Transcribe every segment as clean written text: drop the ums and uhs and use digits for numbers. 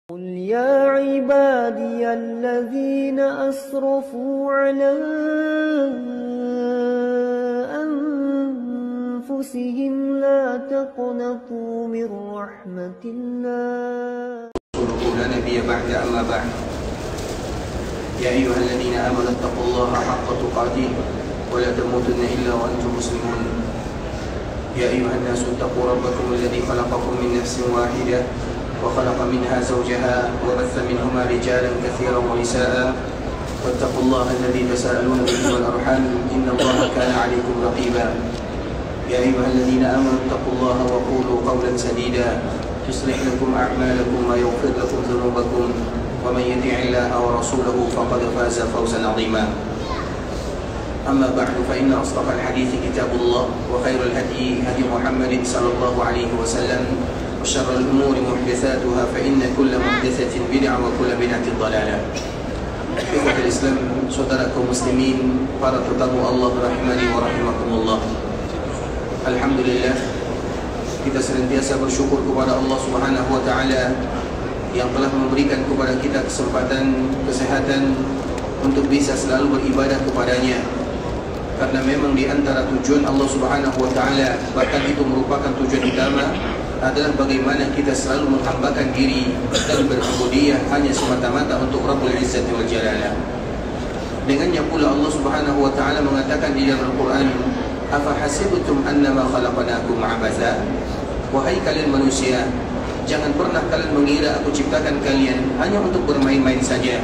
قل يا عبادي الذين أسرفوا على أنفسهم لا تقنطوا من رحمة الله لا نبي بعد أما بعد يا أيها الذين آمنوا اتقوا الله حق تقاته ولا تموتن إلا وأنتم مسلمون يا أيها الناس اتقوا ربكم الذي خلقكم من نفس واحدة وخلق منها زوجها وبث منهما رجالا كثيرا ونساء واتقوا الله الذي تساءلون به والأرحام إن الله كان عليكم رقيبا يا أيها الذين آمنوا اتقوا الله وقولوا قولا سديدا يصلح لكم أعمالكم ويغفر لكم ذنوبكم ومن يطع الله ورسوله فقد فاز فوزا عظيما أما بعد فإن أصدق الحديث كتاب الله وخير الهدي هدي محمد صلى الله عليه وسلم وشر الأمور محدثاتها فإن كل محدثة بدعة وكل بدعة ضلالة. Ikhwat Islam, saudara kaum muslimin, para tetamu Allah rahimani wa rahimakumullah. Alhamdulillah, kita senantiasa bersyukur kepada Allah Subhanahu wa taala yang telah memberikan kepada kita kesempatan, kesehatan untuk bisa selalu beribadah kepadanya. Karena memang di antara tujuan Allah Subhanahu wa taala, bahkan itu merupakan tujuan utama, adalah bagaimana kita selalu menghambakan diri dan berubudiyah hanya semata-mata untuk Rabbul Izzati wal Jalalah. Dengannya pula Allah Subhanahu wa taala mengatakan di dalam Al-Qur'an, "Afa hasibtum annama khalaqnakum 'abatha?" Wahai kalian manusia, jangan pernah kalian mengira aku ciptakan kalian hanya untuk bermain-main saja.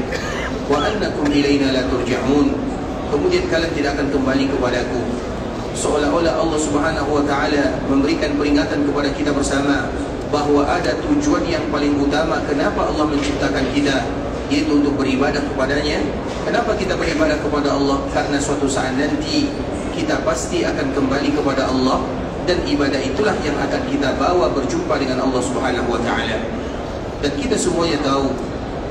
Wa annakum ilaina la turja'un. Kemudian kalian tidak akan kembali kepadaku. Seolah-olah Allah Subhanahu wa taala memberikan peringatan kepada kita bersama bahwa ada tujuan yang paling utama kenapa Allah menciptakan kita, yaitu untuk beribadah kepadanya. Kenapa kita beribadah kepada Allah? Karena suatu saat nanti kita pasti akan kembali kepada Allah, dan ibadah itulah yang akan kita bawa berjumpa dengan Allah Subhanahu wa taala. Dan kita semuanya tahu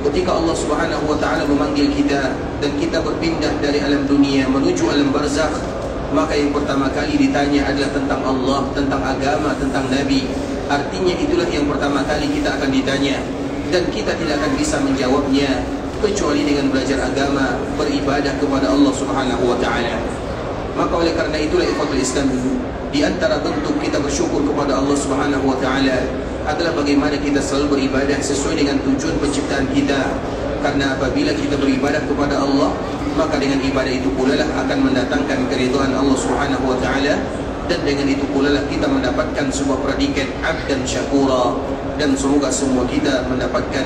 ketika Allah Subhanahu wa taala memanggil kita dan kita berpindah dari alam dunia menuju alam barzakh, maka yang pertama kali ditanya adalah tentang Allah, tentang agama, tentang Nabi. Artinya itulah yang pertama kali kita akan ditanya, dan kita tidak akan bisa menjawabnya kecuali dengan belajar agama, beribadah kepada Allah Subhanahu wa taala. Maka oleh karena itulah ikhwatul Islam, di antara bentuk kita bersyukur kepada Allah Subhanahu wa taala adalah bagaimana kita selalu beribadah sesuai dengan tujuan penciptaan kita. Karena apabila kita beribadah kepada Allah, maka dengan ibadah itu pula lah akan mendatangkan keridhaan Allah Subhanahu wa taala, dan dengan itu pula lah kita mendapatkan sebuah predikat abdan syakura, dan semoga semua kita mendapatkan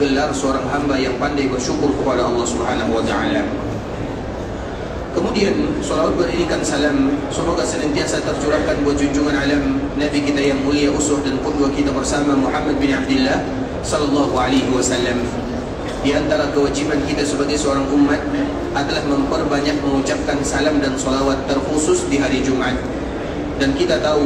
gelar seorang hamba yang pandai bersyukur kepada Allah Subhanahu wa taala. Kemudian salawat beriringan salam semoga senantiasa tercurahkan buat junjungan alam Nabi kita yang mulia, uswah dan qudwah kita bersama, Muhammad bin Abdullah sallallahu alaihi wasallam. Di antara kewajiban kita sebagai seorang umat adalah memperbanyak mengucapkan salam dan salawat, terkhusus di hari Jumat. Dan kita tahu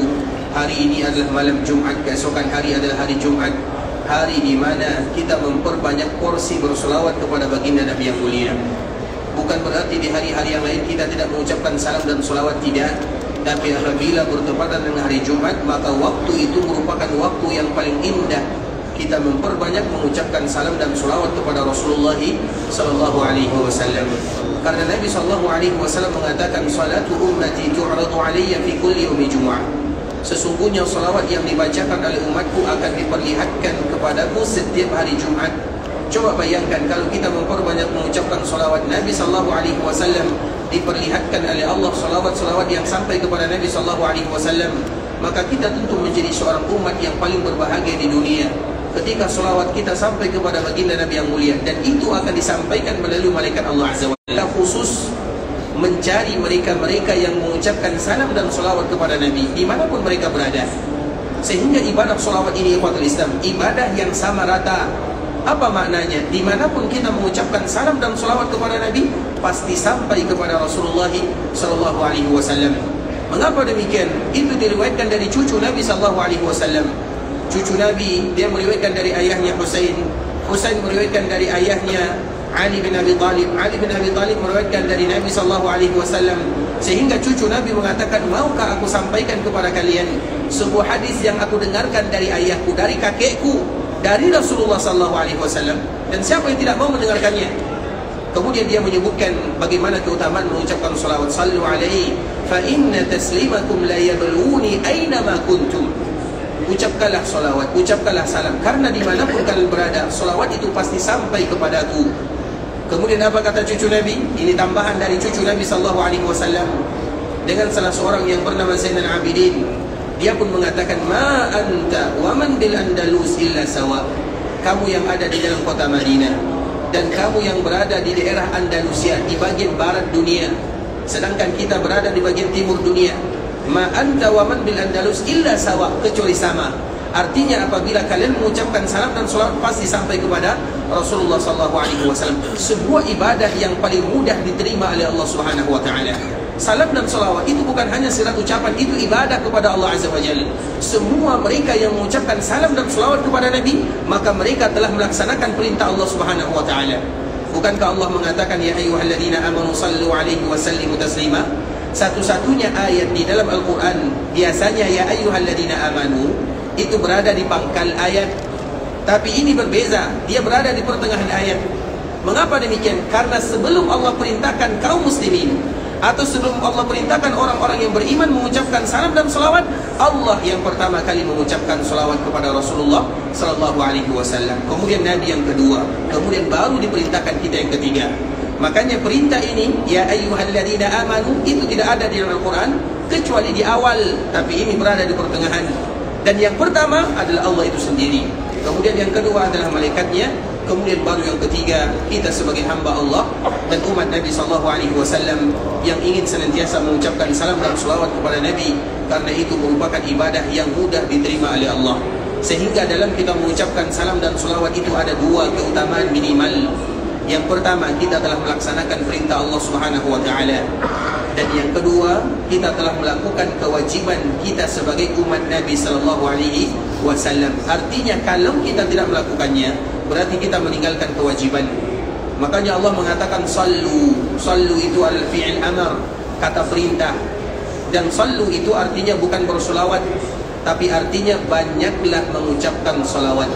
hari ini adalah malam Jumat, keesokan hari adalah hari Jumat, hari di mana kita memperbanyak porsi bersalawat kepada baginda Nabi yang mulia. Bukan berarti di hari-hari yang lain kita tidak mengucapkan salam dan salawat, tidak. Tapi apabila bertepatan dengan hari Jumat, maka waktu itu merupakan waktu yang paling indah kita memperbanyak mengucapkan salam dan salawat kepada Rasulullah sallallahu alaihi wasallam. Karena Nabi sallallahu alaihi wasallam mengatakan, "Salatu ummati tu'radu 'alayya fi kulli yaumi Jumu'ah." Sesungguhnya salawat yang dibacakan oleh umatku akan diperlihatkan kepadaku setiap hari Jumat. Coba bayangkan kalau kita memperbanyak mengucapkan salawat Nabi sallallahu alaihi wasallam, diperlihatkan oleh Allah salawat-salawat yang sampai kepada Nabi sallallahu alaihi wasallam, maka kita tentu menjadi seorang umat yang paling berbahagia di dunia ketika salawat kita sampai kepada baginda Nabi yang mulia, dan itu akan disampaikan melalui malaikat Allah Azza wa Jalla. Khusus mencari mereka-mereka yang mengucapkan salam dan salawat kepada Nabi dimanapun mereka berada, sehingga ibadah salawat ini ikhwatul Islam, ibadah yang sama rata. Apa maknanya? Dimanapun kita mengucapkan salam dan salawat kepada Nabi, pasti sampai kepada Rasulullah sallallahu alaihi wasallam. Mengapa demikian? Itu diriwayatkan dari cucu Nabi sallallahu alaihi wasallam. Cucu Nabi, dia meriwayatkan dari ayahnya Husain, Husain meriwayatkan dari ayahnya Ali bin Abi Talib, Ali bin Abi Talib meriwayatkan dari Nabi sallallahu alaihi wasallam, sehingga cucu Nabi mengatakan, "Maukah aku sampaikan kepada kalian sebuah hadis yang aku dengarkan dari ayahku, dari kakekku?" dari Rasulullah SAW, dan siapa yang tidak mau mendengarkannya? Kemudian dia menyebutkan bagaimana keutamaan mengucapkan salawat. Sallu alaihi fa inna taslimakum la yabluni aina ma kuntum. Ucapkanlah salawat, ucapkanlah salam, karena dimanapun kalian berada, salawat itu pasti sampai kepadaku. Kemudian apa kata cucu Nabi? Ini tambahan dari cucu Nabi SAW dengan salah seorang yang bernama Zainal Abidin. Dia pun mengatakan, ma anta wa man bil Andalus illa sawa. Kamu yang ada di dalam kota Madinah dan kamu yang berada di daerah Andalusia, di bagian barat dunia, sedangkan kita berada di bagian timur dunia. Ma anta wa man bil Andalus illa sawa, kecuali sama. Artinya apabila kalian mengucapkan salam dan salawat pasti sampai kepada Rasulullah SAW. Sebuah ibadah yang paling mudah diterima oleh Allah Subhanahu wa taala. Salam dan salawat itu bukan hanya sekedar ucapan, itu ibadah kepada Allah Azza wa Jalla. Semua mereka yang mengucapkan salam dan salawat kepada Nabi, maka mereka telah melaksanakan perintah Allah Subhanahu wa taala. Bukankah Allah mengatakan, ya ayyuhalladzina amanu sallu alaihi wa sallimu taslima? Satu-satunya ayat di dalam Al-Quran biasanya ya ayyuhalladzina amanu itu berada di pangkal ayat, tapi ini berbeza, dia berada di pertengahan ayat. Mengapa demikian? Karena sebelum Allah perintahkan kaum muslimin, atau sebelum Allah perintahkan orang-orang yang beriman mengucapkan salam dan salawat, Allah yang pertama kali mengucapkan salawat kepada Rasulullah SAW. Kemudian Nabi yang kedua, kemudian baru diperintahkan kita yang ketiga. Makanya perintah ini, ya ayyuhalladzina amanu, itu tidak ada di dalam Al-Quran kecuali di awal, tapi ini berada di pertengahan. Dan yang pertama adalah Allah itu sendiri, kemudian yang kedua adalah malaikatnya, kemudian baru yang ketiga kita sebagai hamba Allah dan umat Nabi SAW yang ingin senantiasa mengucapkan salam dan salawat kepada Nabi, karena itu merupakan ibadah yang mudah diterima oleh Allah. Sehingga dalam kita mengucapkan salam dan salawat itu ada dua keutamaan minimal. Yang pertama, kita telah melaksanakan perintah Allah Subhanahu wa taala. Dan yang kedua, kita telah melakukan kewajiban kita sebagai umat Nabi sallallahu alaihi wasallam. Artinya kalau kita tidak melakukannya, berarti kita meninggalkan kewajiban. Makanya Allah mengatakan sallu. Sallu itu al-fi'il amar, kata perintah. Dan sallu itu artinya bukan bersolawat, tapi artinya banyaklah mengucapkan salawat.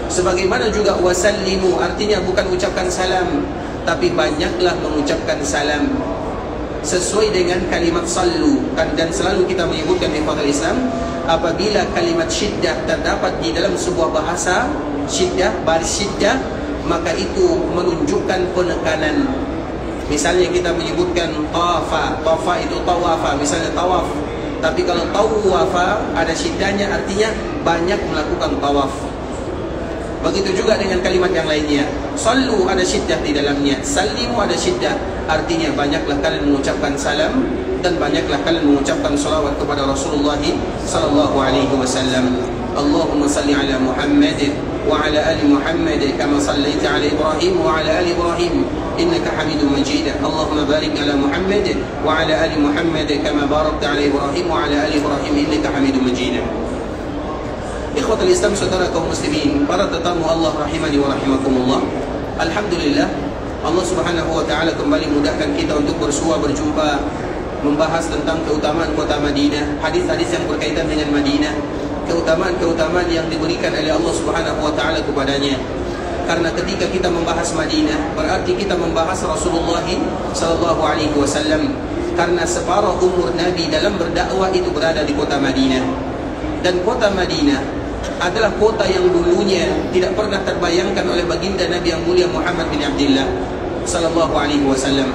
Sebagaimana juga wasallimu, artinya bukan ucapkan salam, tapi banyaklah mengucapkan salam. Sesuai dengan kalimat sallu, dan selalu kita menyebutkan di Ikhwatul Islam, apabila kalimat syiddah terdapat di dalam sebuah bahasa, syiddah, baris syiddah, maka itu menunjukkan penekanan. Misalnya kita menyebutkan tawafa, tawafa itu tawafa, misalnya tawaf. Tapi kalau tawafa ada syiddahnya, artinya banyak melakukan tawaf. Begitu juga dengan kalimat yang lainnya. Sallu ada syiddah di dalamnya, sallimu ada syiddah, artinya banyaklah kalian mengucapkan salam dan banyaklah kalian mengucapkan salawat kepada Rasulullah sallallahu alaihi wasallam. Allahumma salli ala Muhammad wa ala ali Muhammad kama sallaita ala Ibrahim wa ala ali Ibrahim innaka Hamidum Majid. Allahumma barik ala Muhammad wa ala ali Muhammad kama barakta ala Ibrahim wa ala ali Ibrahim innaka Hamidum Majid. Ikhwatul Islam, saudara kaum muslimin, para tetamu Allah rahimani wa rahimakumullah. Alhamdulillah, Allah Subhanahu wa taala kembali mudahkan kita untuk bersua berjumpa, membahas tentang keutamaan kota Madinah, hadis-hadis yang berkaitan dengan Madinah, keutamaan-keutamaan yang diberikan oleh Allah Subhanahu wa taala kepadanya. Karena ketika kita membahas Madinah, berarti kita membahas Rasulullah sallallahu alaihi wasallam. Karena separuh umur Nabi dalam berdakwah itu berada di kota Madinah. Dan kota Madinah adalah kota yang dulunya tidak pernah terbayangkan oleh baginda Nabi yang mulia Muhammad bin Abdullah sallallahu alaihi wasallam.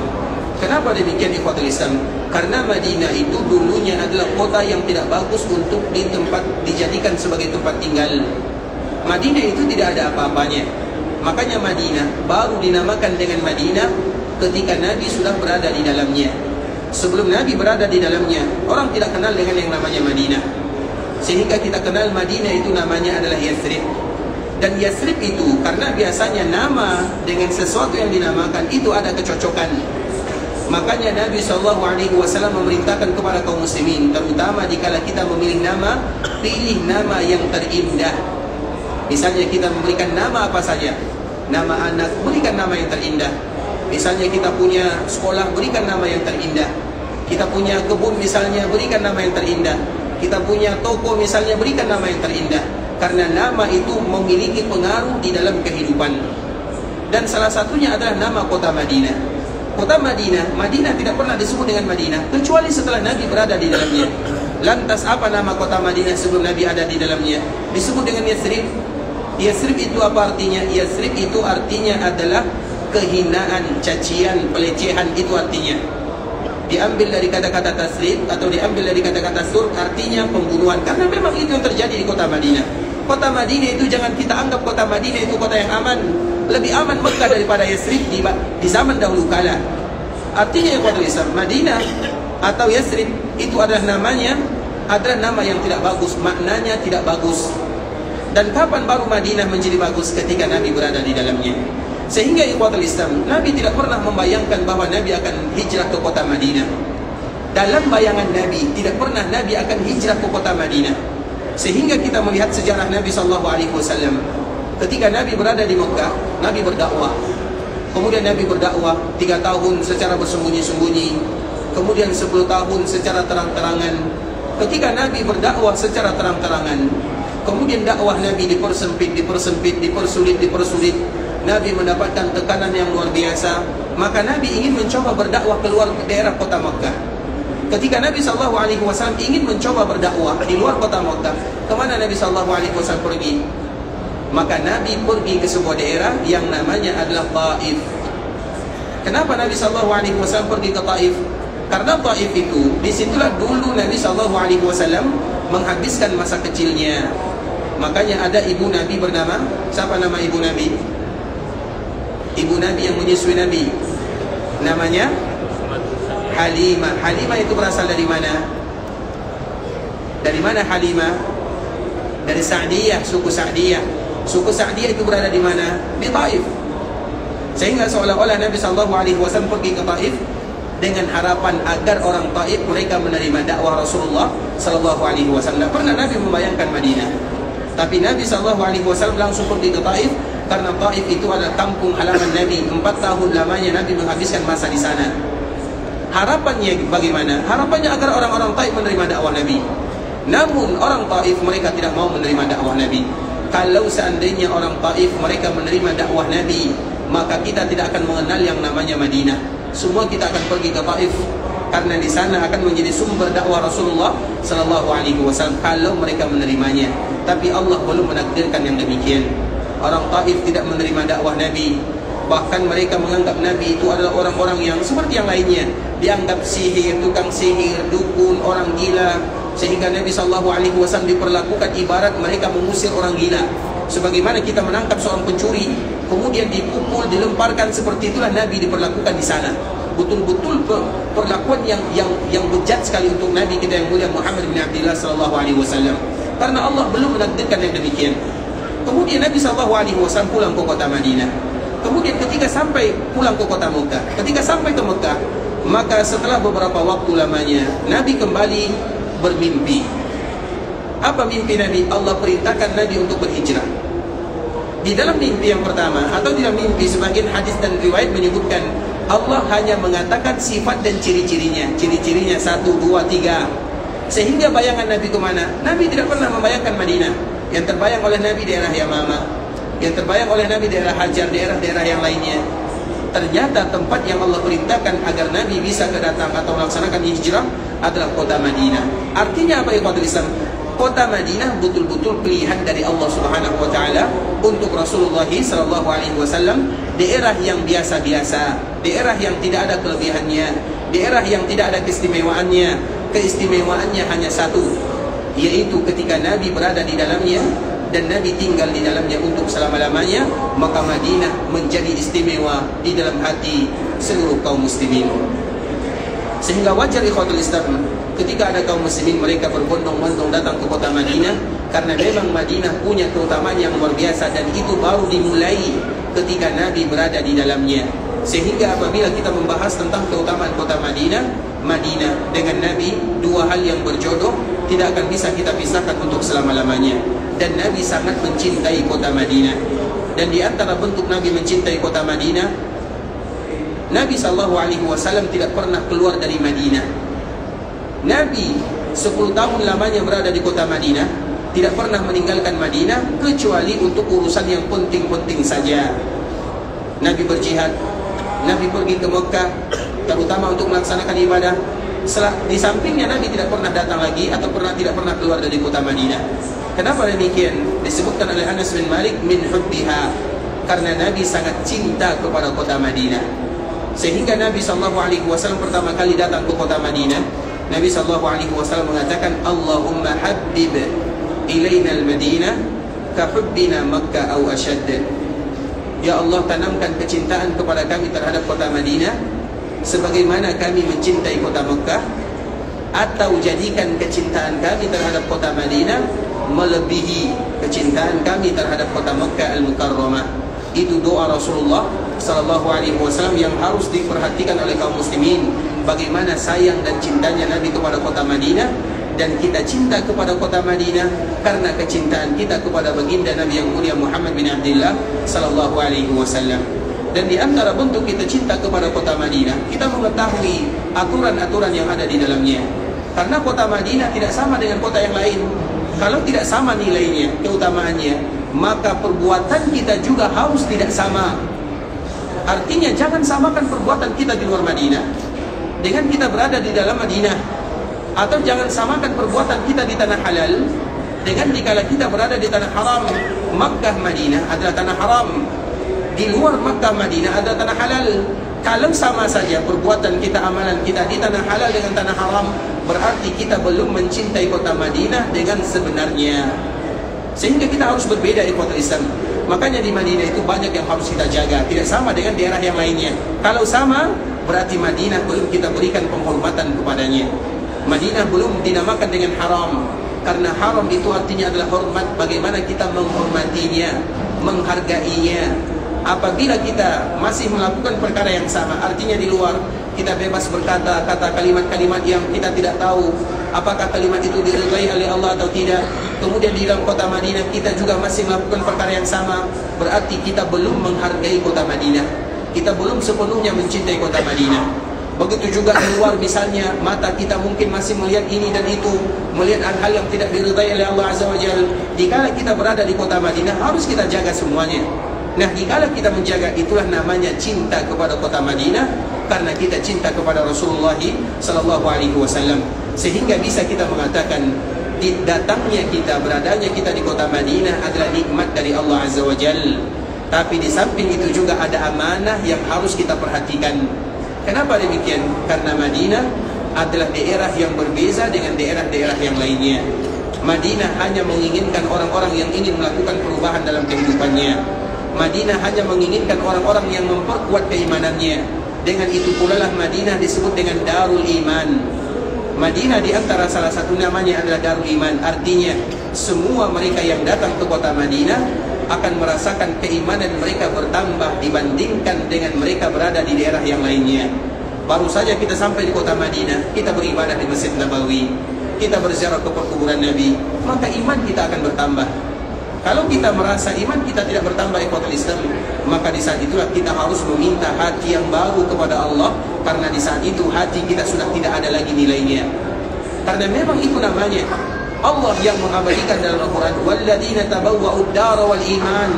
Kenapa demikian ikhwatul Islam? Karena Madinah itu dulunya adalah kota yang tidak bagus untuk dijadikan sebagai tempat tinggal. Madinah itu tidak ada apa-apanya. Makanya Madinah baru dinamakan dengan Madinah ketika Nabi sudah berada di dalamnya. Sebelum Nabi berada di dalamnya, orang tidak kenal dengan yang namanya Madinah. Sehingga kita kenal Madinah itu namanya adalah Yathrib. Dan Yathrib itu karena biasanya nama dengan sesuatu yang dinamakan itu ada kecocokan. Makanya Nabi SAW memerintahkan kepada kaum muslimin, terutama dikala kita memilih nama, pilih nama yang terindah. Misalnya kita memberikan nama apa saja, nama anak, berikan nama yang terindah. Misalnya kita punya sekolah, berikan nama yang terindah. Kita punya kebun misalnya, berikan nama yang terindah. kita punya toko misalnya, berikan nama yang terindah, karena nama itu memiliki pengaruh di dalam kehidupan. Dan salah satunya adalah nama kota Madinah. Kota Madinah, Madinah tidak pernah disebut dengan Madinah kecuali setelah Nabi berada di dalamnya. Lantas apa nama kota Madinah sebelum Nabi ada di dalamnya? Disebut dengan Yathrib. Yathrib itu apa artinya? Yathrib itu artinya adalah kehinaan, cacian, pelecehan, itu artinya. Diambil dari kata-kata tasrib atau diambil dari kata-kata sur, artinya pembunuhan. Karena memang itu yang terjadi di kota Madinah. Kota Madinah itu jangan kita anggap kota Madinah itu kota yang aman. Lebih aman Mekah daripada Yathrib di zaman dahulu kala. Artinya ikhwatul Islam, Madinah atau Yathrib itu adalah namanya, adalah nama yang tidak bagus, maknanya tidak bagus. Dan kapan baru Madinah menjadi bagus? Ketika Nabi berada di dalamnya. Sehingga ikhwatul Islam, Nabi tidak pernah membayangkan bahwa Nabi akan hijrah ke kota Madinah. Dalam bayangan Nabi, tidak pernah Nabi akan hijrah ke kota Madinah. Sehingga kita melihat sejarah Nabi SAW. Ketika Nabi berada di Mekah, Nabi berdakwah. Kemudian Nabi berdakwah 3 tahun secara bersembunyi-sembunyi. Kemudian 10 tahun secara terang-terangan. Ketika Nabi berdakwah secara terang-terangan, kemudian dakwah Nabi dipersempit, dipersulit. Nabi mendapatkan tekanan yang luar biasa. Maka Nabi ingin mencoba berdakwah keluar daerah kota Mekah. Ketika Nabi SAW ingin mencoba berdakwah di luar kota Mekah, kemana Nabi SAW pergi? Maka Nabi pergi ke sebuah daerah yang namanya adalah Taif. Kenapa Nabi SAW pergi ke Taif? Karena Taif itu, disitulah dulu Nabi SAW menghabiskan masa kecilnya. Makanya ada ibu Nabi bernama, siapa nama ibu Nabi? Ibu Nabi yang menyusui Nabi, namanya Halimah. Halimah itu berasal dari mana? Dari mana Halimah? Dari Sa'diyah, suku Sa'diyah. Suku Sa'diyah itu berada di mana? Di Taif. Sehingga seolah-olah Nabi SAW pergi ke Taif dengan harapan agar orang Taif mereka menerima dakwah Rasulullah SAW. Pernah Nabi membayangkan Madinah, tapi Nabi SAW langsung pergi ke Taif. Karena Taif itu adalah kampung halaman Nabi. 4 tahun lamanya Nabi menghabiskan masa di sana. Harapannya bagaimana? Harapannya agar orang-orang Taif menerima dakwah Nabi. Namun orang Taif mereka tidak mau menerima dakwah Nabi. Kalau seandainya orang Taif mereka menerima dakwah Nabi, maka kita tidak akan mengenal yang namanya Madinah. Semua kita akan pergi ke Taif, karena di sana akan menjadi sumber dakwah Rasulullah SAW kalau mereka menerimanya. Tapi Allah belum menakdirkan yang demikian. Orang Taif tidak menerima dakwah Nabi. Bahkan mereka menganggap Nabi itu adalah orang-orang yang seperti yang lainnya. Dianggap sihir, tukang sihir, dukun, orang gila. Sehingga Nabi SAW diperlakukan ibarat mereka mengusir orang gila. Sebagaimana kita menangkap seorang pencuri, kemudian dipukul, dilemparkan, seperti itulah Nabi diperlakukan di sana. Betul-betul perlakuan yang bejat sekali untuk Nabi kita yang mulia Muhammad bin Abdullah SAW. Karena Allah belum menakdirkan yang demikian. Kemudian Nabi SAW pulang ke kota Madinah. Kemudian ketika sampai pulang ke kota Mekah, ketika sampai ke Mekah, maka setelah beberapa waktu lamanya Nabi kembali bermimpi. Apa mimpi Nabi? Allah perintahkan Nabi untuk berhijrah. Di dalam mimpi yang pertama, atau di dalam mimpi sebagian hadis dan riwayat menyebutkan Allah hanya mengatakan sifat dan ciri-cirinya. Ciri-cirinya 1, 2, 3. Sehingga bayangan Nabi kemana? Nabi tidak pernah membayangkan Madinah. Yang terbayang oleh Nabi daerah Yamamah, yang terbayang oleh Nabi daerah Hajar, daerah-daerah yang lainnya. Ternyata tempat yang Allah perintahkan agar Nabi bisa kedatang atau melaksanakan hijrah adalah kota Madinah. Artinya apa ikhwatul Islam? Kota Madinah betul-betul pilihan dari Allah Subhanahu wa taala untuk Rasulullah SAW. Daerah yang biasa-biasa, daerah yang tidak ada kelebihannya, daerah yang tidak ada keistimewaannya. Keistimewaannya hanya satu, yaitu ketika Nabi berada di dalamnya dan Nabi tinggal di dalamnya untuk selama-lamanya, maka Madinah menjadi istimewa di dalam hati seluruh kaum muslimin. Sehingga wajar ikhwatul Islam ketika ada kaum muslimin mereka berbondong-bondong datang ke kota Madinah, karena memang Madinah punya keutamaan yang luar biasa, dan itu baru dimulai ketika Nabi berada di dalamnya. Sehingga apabila kita membahas tentang keutamaan kota Madinah, Madinah dengan Nabi dua hal yang berjodoh, tidak akan bisa kita pisahkan untuk selama-lamanya. Dan Nabi sangat mencintai kota Madinah. Dan di antara bentuk Nabi mencintai kota Madinah, Nabi SAW tidak pernah keluar dari Madinah. Nabi 10 tahun lamanya berada di kota Madinah, tidak pernah meninggalkan Madinah kecuali untuk urusan yang penting-penting saja. Nabi berjihad, Nabi pergi ke Mekah terutama untuk melaksanakan ibadah. Di sampingnya Nabi tidak pernah datang lagi atau tidak pernah keluar dari kota Madinah. Kenapa demikian? Disebutkan oleh Anas bin Malik min hubbiha, karena Nabi sangat cinta kepada kota Madinah. Sehingga Nabi SAW pertama kali datang ke kota Madinah, Nabi SAW mengatakan, Allahumma habbib ilaina al-Madinah ka hubbina Makkah aw ashad. Ya Allah, tanamkan kecintaan kepada kami terhadap kota Madinah sebagaimana kami mencintai kota Mekah, atau jadikan kecintaan kami terhadap kota Madinah melebihi kecintaan kami terhadap kota Mekah al-Mukarramah. Itu doa Rasulullah sallallahu alaihi wasallam yang harus diperhatikan oleh kaum muslimin. Bagaimana sayang dan cintanya Nabi kepada kota Madinah, dan kita cinta kepada kota Madinah karena kecintaan kita kepada baginda Nabi yang mulia Muhammad bin Abdullah sallallahu alaihi wasallam. Dan di antara bentuk kita cinta kepada kota Madinah, kita mengetahui aturan-aturan yang ada di dalamnya. Karena kota Madinah tidak sama dengan kota yang lain. Kalau tidak sama nilainya, keutamaannya, maka perbuatan kita juga harus tidak sama. Artinya jangan samakan perbuatan kita di luar Madinah dengan kita berada di dalam Madinah. Atau jangan samakan perbuatan kita di tanah halal dengan dikala kita berada di tanah haram. Makkah Madinah adalah tanah haram, di luar Makkah Madinah ada tanah halal. Kalau sama saja perbuatan kita, amalan kita di tanah halal dengan tanah haram, berarti kita belum mencintai kota Madinah dengan sebenarnya. Sehingga kita harus berbeda ikhwatul Islam. Makanya di Madinah itu banyak yang harus kita jaga, tidak sama dengan daerah yang lainnya. Kalau sama, berarti Madinah belum kita berikan penghormatan kepadanya. Madinah belum dinamakan dengan haram, karena haram itu artinya adalah hormat. Bagaimana kita menghormatinya, menghargainya. Apabila kita masih melakukan perkara yang sama, artinya di luar kita bebas berkata kalimat-kalimat yang kita tidak tahu apakah kalimat itu diridhai oleh Allah atau tidak. Kemudian di dalam kota Madinah kita juga masih melakukan perkara yang sama, berarti kita belum menghargai kota Madinah. Kita belum sepenuhnya mencintai kota Madinah. Begitu juga di luar, misalnya mata kita mungkin masih melihat ini dan itu, melihat hal-hal yang tidak diridhai oleh Allah Azza wa Jalla. Dikala kita berada di kota Madinah, harus kita jaga semuanya. Nah, dikala kita menjaga, itulah namanya cinta kepada kota Madinah, karena kita cinta kepada Rasulullah sallallahu alaihi wasallam. Sehingga bisa kita mengatakan datangnya kita, beradanya kita di kota Madinah adalah nikmat dari Allah Azza wa Jalla. Tapi di samping itu juga ada amanah yang harus kita perhatikan. Kenapa demikian? Karena Madinah adalah daerah yang berbeza dengan daerah-daerah yang lainnya. Madinah hanya menginginkan orang-orang yang ingin melakukan perubahan dalam kehidupannya. Madinah hanya menginginkan orang-orang yang memperkuat keimanannya. Dengan itu pula lah Madinah disebut dengan Darul Iman. Madinah di antara salah satu namanya adalah Darul Iman. Artinya semua mereka yang datang ke kota Madinah akan merasakan keimanan mereka bertambah dibandingkan dengan mereka berada di daerah yang lainnya. Baru saja kita sampai di kota Madinah, kita beribadah di Masjid Nabawi, kita berziarah ke perkuburan Nabi, maka iman kita akan bertambah. Kalau kita merasa iman kita tidak bertambah ikhwatul Islam, maka di saat itulah kita harus meminta hati yang baru kepada Allah, karena di saat itu hati kita sudah tidak ada lagi nilainya. Karena memang itu namanya Allah yang mengabadikan dalam Al-Quran, walladzina tabawwa'ud dara wal iman.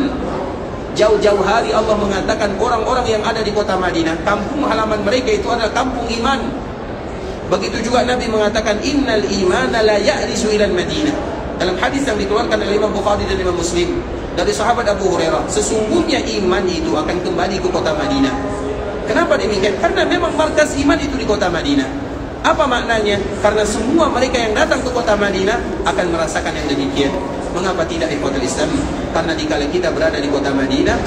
Jauh-jauh hari Allah mengatakan orang-orang yang ada di kota Madinah, kampung halaman mereka itu adalah kampung iman. Begitu juga Nabi mengatakan, innal imana la ya'risu ilal Madinah. Dalam hadis yang dikeluarkan oleh Imam Bukhari dan Imam Muslim dari sahabat Abu Hurairah, sesungguhnya iman itu akan kembali ke kota Madinah. Kenapa demikian? Karena memang markas iman itu di kota Madinah. Apa maknanya? Karena semua mereka yang datang ke kota Madinah akan merasakan yang demikian. Mengapa tidak ikhwatul Islam? Karena dikala kita berada di kota Madinah,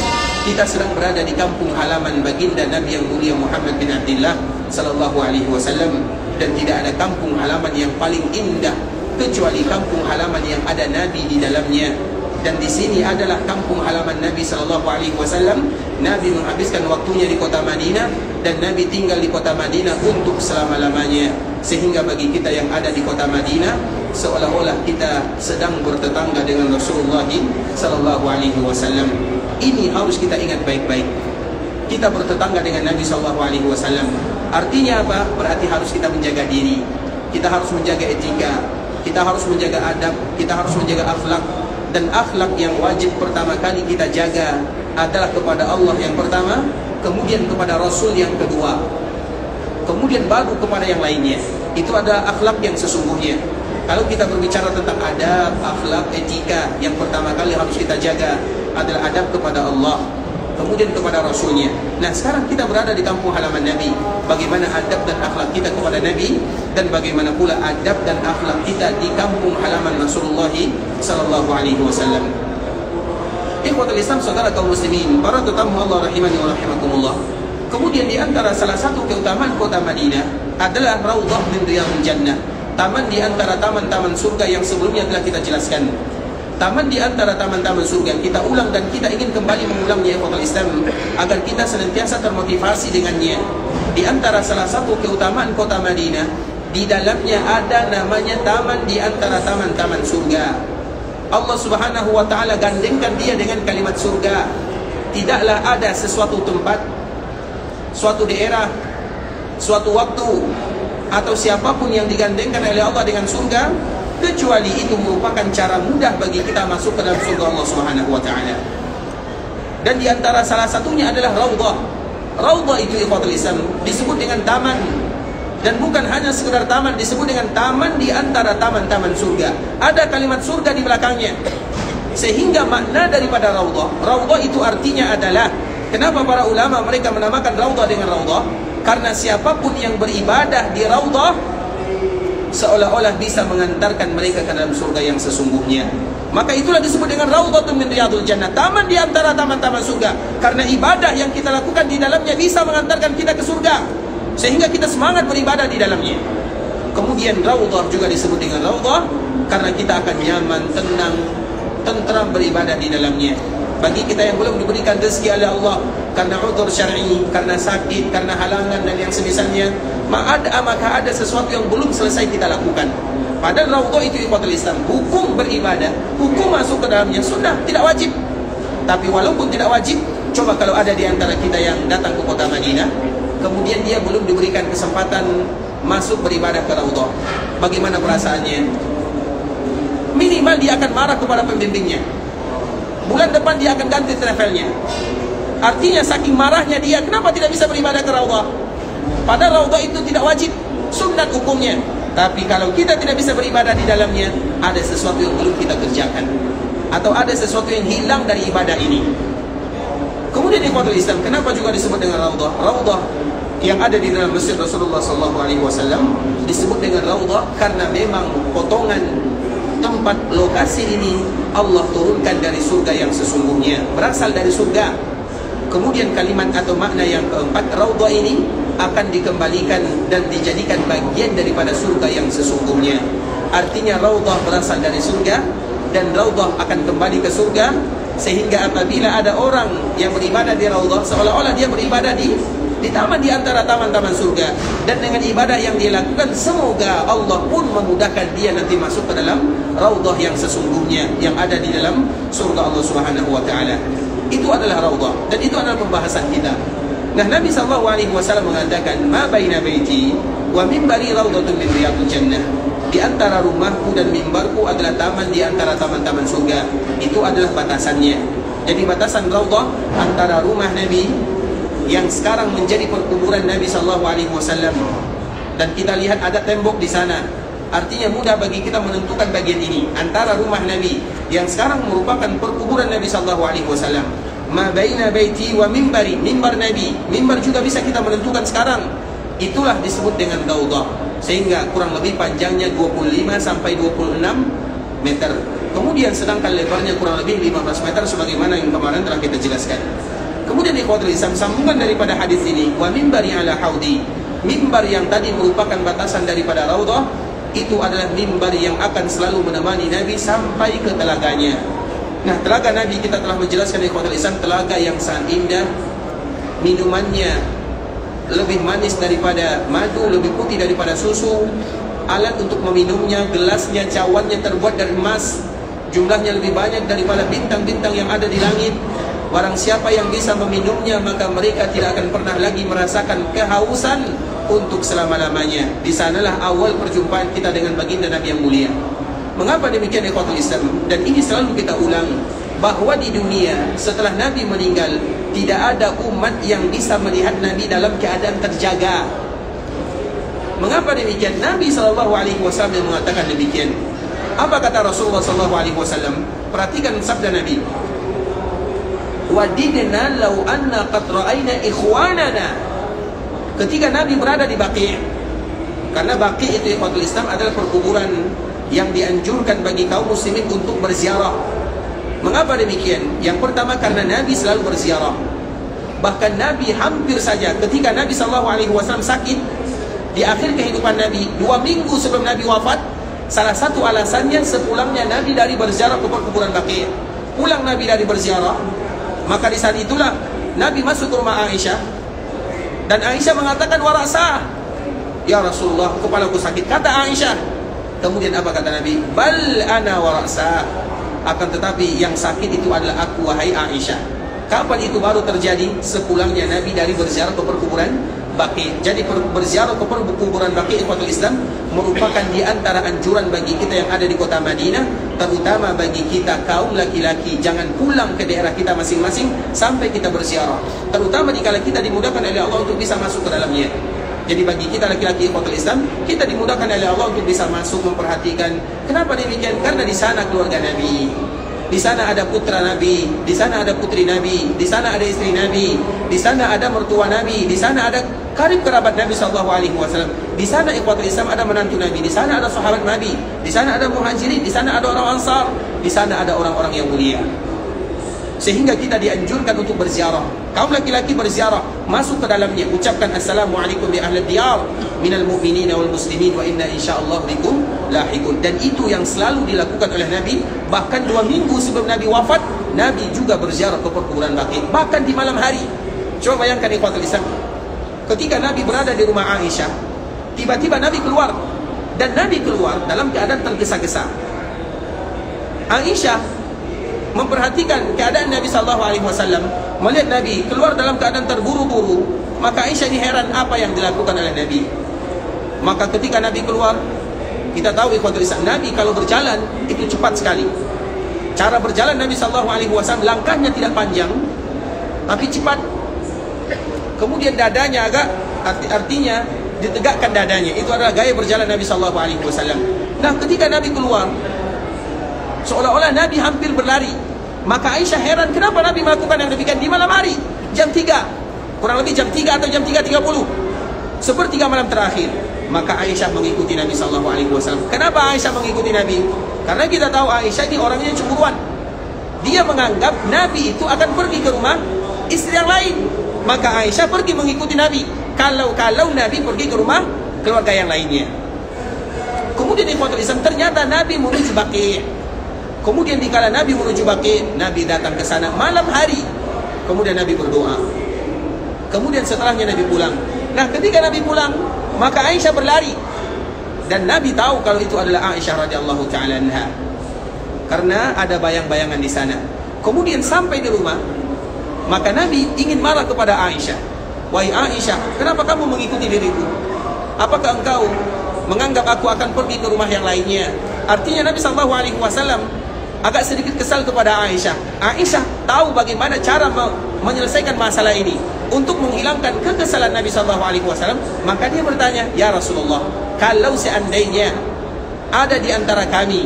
kita sedang berada di kampung halaman baginda Nabi yang mulia Muhammad bin Abdullah sallallahu alaihi wasallam. Dan tidak ada kampung halaman yang paling indah kecuali kampung halaman yang ada Nabi di dalamnya. Dan di sini adalah kampung halaman Nabi sallallahu alaihi wasallam. Nabi menghabiskan waktunya di kota Madinah, dan Nabi tinggal di kota Madinah untuk selama-lamanya. Sehingga bagi kita yang ada di kota Madinah, seolah-olah kita sedang bertetangga dengan Rasulullah sallallahu alaihi wasallam. Ini harus kita ingat baik-baik. Kita bertetangga dengan Nabi sallallahu alaihi wasallam. Artinya apa? Berarti harus kita menjaga diri. kita harus menjaga etika, kita harus menjaga adab, kita harus menjaga akhlak. Dan akhlak yang wajib pertama kali kita jaga adalah kepada Allah yang pertama, kemudian kepada Rasul yang kedua, kemudian baru kepada yang lainnya. Itu adalah akhlak yang sesungguhnya. Kalau kita berbicara tentang adab, akhlak, etika, yang pertama kali harus kita jaga adalah adab kepada Allah, kemudian kepada Rasulnya. Nah, sekarang kita berada di kampung halaman Nabi. Bagaimana adab dan akhlak kita kepada Nabi, dan bagaimana pula adab dan akhlak kita di kampung halaman Rasulullah sallallahu alaihi wasallam. Ikhwatul Islam, saudara kaum muslimin, para tetamu Allah rahimani wa rahimakumullah. Kemudian di antara salah satu keutamaan kota Madinah adalah Raudhah min Riyadhil Jannah. Taman di antara taman-taman surga yang sebelumnya telah kita jelaskan. Taman di antara taman-taman surga, kita ulang dan kita ingin kembali mengulangnya ikhwatul Islam agar kita senantiasa termotivasi dengannya. Di antara salah satu keutamaan kota Madinah, di dalamnya ada namanya taman di antara taman-taman surga. Allah Subhanahu wa taala gandengkan dia dengan kalimat surga. Tidaklah ada sesuatu tempat, suatu daerah, suatu waktu, atau siapapun yang digandengkan oleh Allah dengan surga, kecuali itu merupakan cara mudah bagi kita masuk ke dalam surga Allah Subhanahu wa taala. Dan di antara salah satunya adalah Raudhah. Raudhah itu ikhwatul Islam disebut dengan taman, dan bukan hanya sekedar taman, disebut dengan taman di antara taman-taman surga. Ada kalimat surga di belakangnya. Sehingga makna daripada Raudhah, Raudhah itu artinya adalah, kenapa para ulama mereka menamakan Raudhah dengan Raudhah? Karena siapapun yang beribadah di Raudhah seolah-olah bisa mengantarkan mereka ke dalam surga yang sesungguhnya. Maka itulah disebut dengan Raudhatun min Riyadhil Jannah, taman di antara taman-taman surga. Karena ibadah yang kita lakukan di dalamnya bisa mengantarkan kita ke surga, sehingga kita semangat beribadah di dalamnya. Kemudian Raudhah juga disebut dengan Raudhah karena kita akan nyaman, tenang, tentram beribadah di dalamnya. Bagi kita yang belum diberikan rezeki oleh Allah karena udzur syar'i, karena sakit, karena halangan dan yang semisalnya, maka ada sesuatu yang belum selesai kita lakukan. Padahal Raudhah itu ikhwatul Islam, hukum beribadah, hukum masuk ke dalamnya sunnah, tidak wajib. Tapi walaupun tidak wajib, coba kalau ada di antara kita yang datang ke kota Madinah, kemudian dia belum diberikan kesempatan masuk beribadah ke Raudhah, bagaimana perasaannya? Minimal dia akan marah kepada pembimbingnya. Bulan depan dia akan ganti travelnya. Artinya saking marahnya dia, kenapa tidak bisa beribadah ke Raudhah? Padahal Raudhah itu tidak wajib, sunat hukumnya. Tapi kalau kita tidak bisa beribadah di dalamnya, ada sesuatu yang belum kita kerjakan, atau ada sesuatu yang hilang dari ibadah ini. Kemudian ikhwatul Islam, kenapa juga disebut dengan Raudhah? Raudhah yang ada di dalam masjid Rasulullah SAW disebut dengan Raudhah karena memang potongan tempat lokasi ini Allah turunkan dari surga yang sesungguhnya, berasal dari surga. Kemudian kalimat atau makna yang keempat, Raudhah ini akan dikembalikan dan dijadikan bagian daripada surga yang sesungguhnya. Artinya Raudhah berasal dari surga, dan Raudhah akan kembali ke surga. Sehingga apabila ada orang yang beribadah di Raudhah, seolah-olah dia beribadah di taman di antara taman-taman surga. Dan dengan ibadah yang dia lakukan, semoga Allah pun memudahkan dia nanti masuk ke dalam Raudhah yang sesungguhnya, yang ada di dalam surga Allah Subhanahu wa taala. Itu adalah Raudhah, dan itu adalah pembahasan kita. Nah, Nabi SAW mengatakan, "Ma baina baiti wa mimbari raudhatun min riyadhil jannah." Di antara rumahku dan mimbarku adalah taman di antara taman-taman surga. Itu adalah batasannya. Jadi batasan Raudhah antara rumah Nabi yang sekarang menjadi perkuburan Nabi SAW, dan kita lihat ada tembok di sana. Artinya mudah bagi kita menentukan bagian ini antara rumah Nabi yang sekarang merupakan perkuburan Nabi SAW. Ma baina baiti wa mimbari, mimbar Nabi, mimbar juga bisa kita menentukan sekarang. Itulah disebut dengan Raudhah. Sehingga kurang lebih panjangnya 25 sampai 26 meter. Kemudian sedangkan lebarnya kurang lebih 15 meter sebagaimana yang kemarin telah kita jelaskan. Kemudian ikhwatul Islam, sambungan daripada hadis ini, wa mimbari ala haudi, mimbar yang tadi merupakan batasan daripada Raudhah, itu adalah mimbar yang akan selalu menemani Nabi sampai ke telaganya. Nah, telaga Nabi kita telah menjelaskan ikhwatul Islam, telaga yang sangat indah, minumannya lebih manis daripada madu, lebih putih daripada susu. Alat untuk meminumnya, gelasnya, cawannya terbuat dari emas, jumlahnya lebih banyak daripada bintang-bintang yang ada di langit. Barang siapa yang bisa meminumnya, maka mereka tidak akan pernah lagi merasakan kehausan untuk selama-lamanya. Di sanalah awal perjumpaan kita dengan baginda Nabi yang mulia. Mengapa demikian ikhwatul Islam? Dan ini selalu kita ulang, bahwa di dunia setelah Nabi meninggal tidak ada umat yang bisa melihat Nabi dalam keadaan terjaga. Mengapa demikian? Nabi SAW yang mengatakan demikian. Apa kata Rasulullah SAW? Perhatikan sabda Nabi. Wadidna law anna qad ra'ayna ikhwanana. Ketika Nabi berada di Baqi', karena Baqi' itu ikhwatul Islam adalah perkuburan yang dianjurkan bagi kaum muslimin untuk berziarah. Mengapa demikian? Yang pertama karena Nabi selalu berziarah. Bahkan Nabi hampir saja ketika Nabi SAW sakit di akhir kehidupan Nabi, 2 minggu sebelum Nabi wafat, salah satu alasannya sepulangnya Nabi dari berziarah ke perkuburan Baqi'. Pulang Nabi dari berziarah, maka di saat itulah Nabi masuk ke rumah Aisyah, dan Aisyah mengatakan warasa, ya Rasulullah, kepalaku sakit. Kata Aisyah, kemudian apa kata Nabi? Bal ana warasa. Akan tetapi yang sakit itu adalah aku, wahai Aisyah. Kapan itu baru terjadi? Sepulangnya Nabi dari berziarah ke perkuburan Baqi'. Jadi berziarah ke perkuburan Baqi' ikhwatul Islam merupakan di antara anjuran bagi kita yang ada di kota Madinah, terutama bagi kita kaum laki-laki. Jangan pulang ke daerah kita masing-masing sampai kita berziarah, terutama dikala kita dimudahkan oleh Allah untuk bisa masuk ke dalamnya. Jadi bagi kita laki-laki ikhwatul Islam, kita dimudahkan oleh Allah untuk bisa masuk, memperhatikan. Kenapa demikian? Karena di sana keluarga Nabi, di sana ada putra Nabi, di sana ada putri Nabi, di sana ada istri Nabi, di sana ada mertua Nabi, di sana ada karib kerabat Nabi SAW. Di sana ikhwatul Islam ada menantu Nabi, di sana ada sahabat Nabi, di sana ada muhajirin, di sana ada orang Ansar, di sana ada orang-orang yang mulia. Sehingga kita dianjurkan untuk berziarah. Kaum laki-laki berziarah, masuk ke dalamnya, ucapkan assalamualaikum bi ahli diyar minal mu'minina wal muslimin wa inna insyaallah bikum lahiqun. Dan itu yang selalu dilakukan oleh Nabi. Bahkan 2 minggu sebelum Nabi wafat, Nabi juga berziarah ke perkuburan Baqi', bahkan di malam hari. Coba bayangkan ikhwatul Islam, ketika Nabi berada di rumah Aisyah, tiba-tiba Nabi keluar, dan Nabi keluar dalam keadaan tergesa-gesa. Aisyah memperhatikan keadaan Nabi SAW, melihat Nabi keluar dalam keadaan terburu-buru, maka Aisyah ini heran apa yang dilakukan oleh Nabi. Maka ketika Nabi keluar, kita tahu ikhwatul Islam, Nabi kalau berjalan itu cepat sekali. Cara berjalan Nabi SAW, langkahnya tidak panjang tapi cepat. Kemudian dadanya agak, artinya ditegakkan dadanya. Itu adalah gaya berjalan Nabi SAW. Nah, ketika Nabi keluar, seolah-olah Nabi hampir berlari. Maka Aisyah heran, kenapa Nabi melakukan yang demikian di malam hari, jam 3, kurang lebih jam 3 atau jam 3.30, sepertiga malam terakhir. Maka Aisyah mengikuti Nabi SAW. Kenapa Aisyah mengikuti Nabi? Karena kita tahu Aisyah ini orangnya cemburuan. Dia menganggap Nabi itu akan pergi ke rumah istri yang lain. Maka Aisyah pergi mengikuti Nabi, kalau Nabi pergi ke rumah keluarga yang lainnya. Kemudian ikhwatul Islam, ternyata Nabi menuju Baqi'. Kemudian dikala Nabi menuju Baqi', Nabi datang ke sana malam hari. Kemudian Nabi berdoa. Kemudian setelahnya Nabi pulang. Nah, ketika Nabi pulang, maka Aisyah berlari. Dan Nabi tahu kalau itu adalah Aisyah radhiyallahu ta'ala anha, karena ada bayang-bayangan di sana. Kemudian sampai di rumah, maka Nabi ingin marah kepada Aisyah. Wahai Aisyah, kenapa kamu mengikuti diriku? Apakah engkau menganggap aku akan pergi ke rumah yang lainnya? Artinya Nabi SAW agak sedikit kesal kepada Aisyah. Aisyah tahu bagaimana cara menyelesaikan masalah ini. Untuk menghilangkan kekesalan Nabi SAW, maka dia bertanya, ya Rasulullah, kalau seandainya ada di antara kami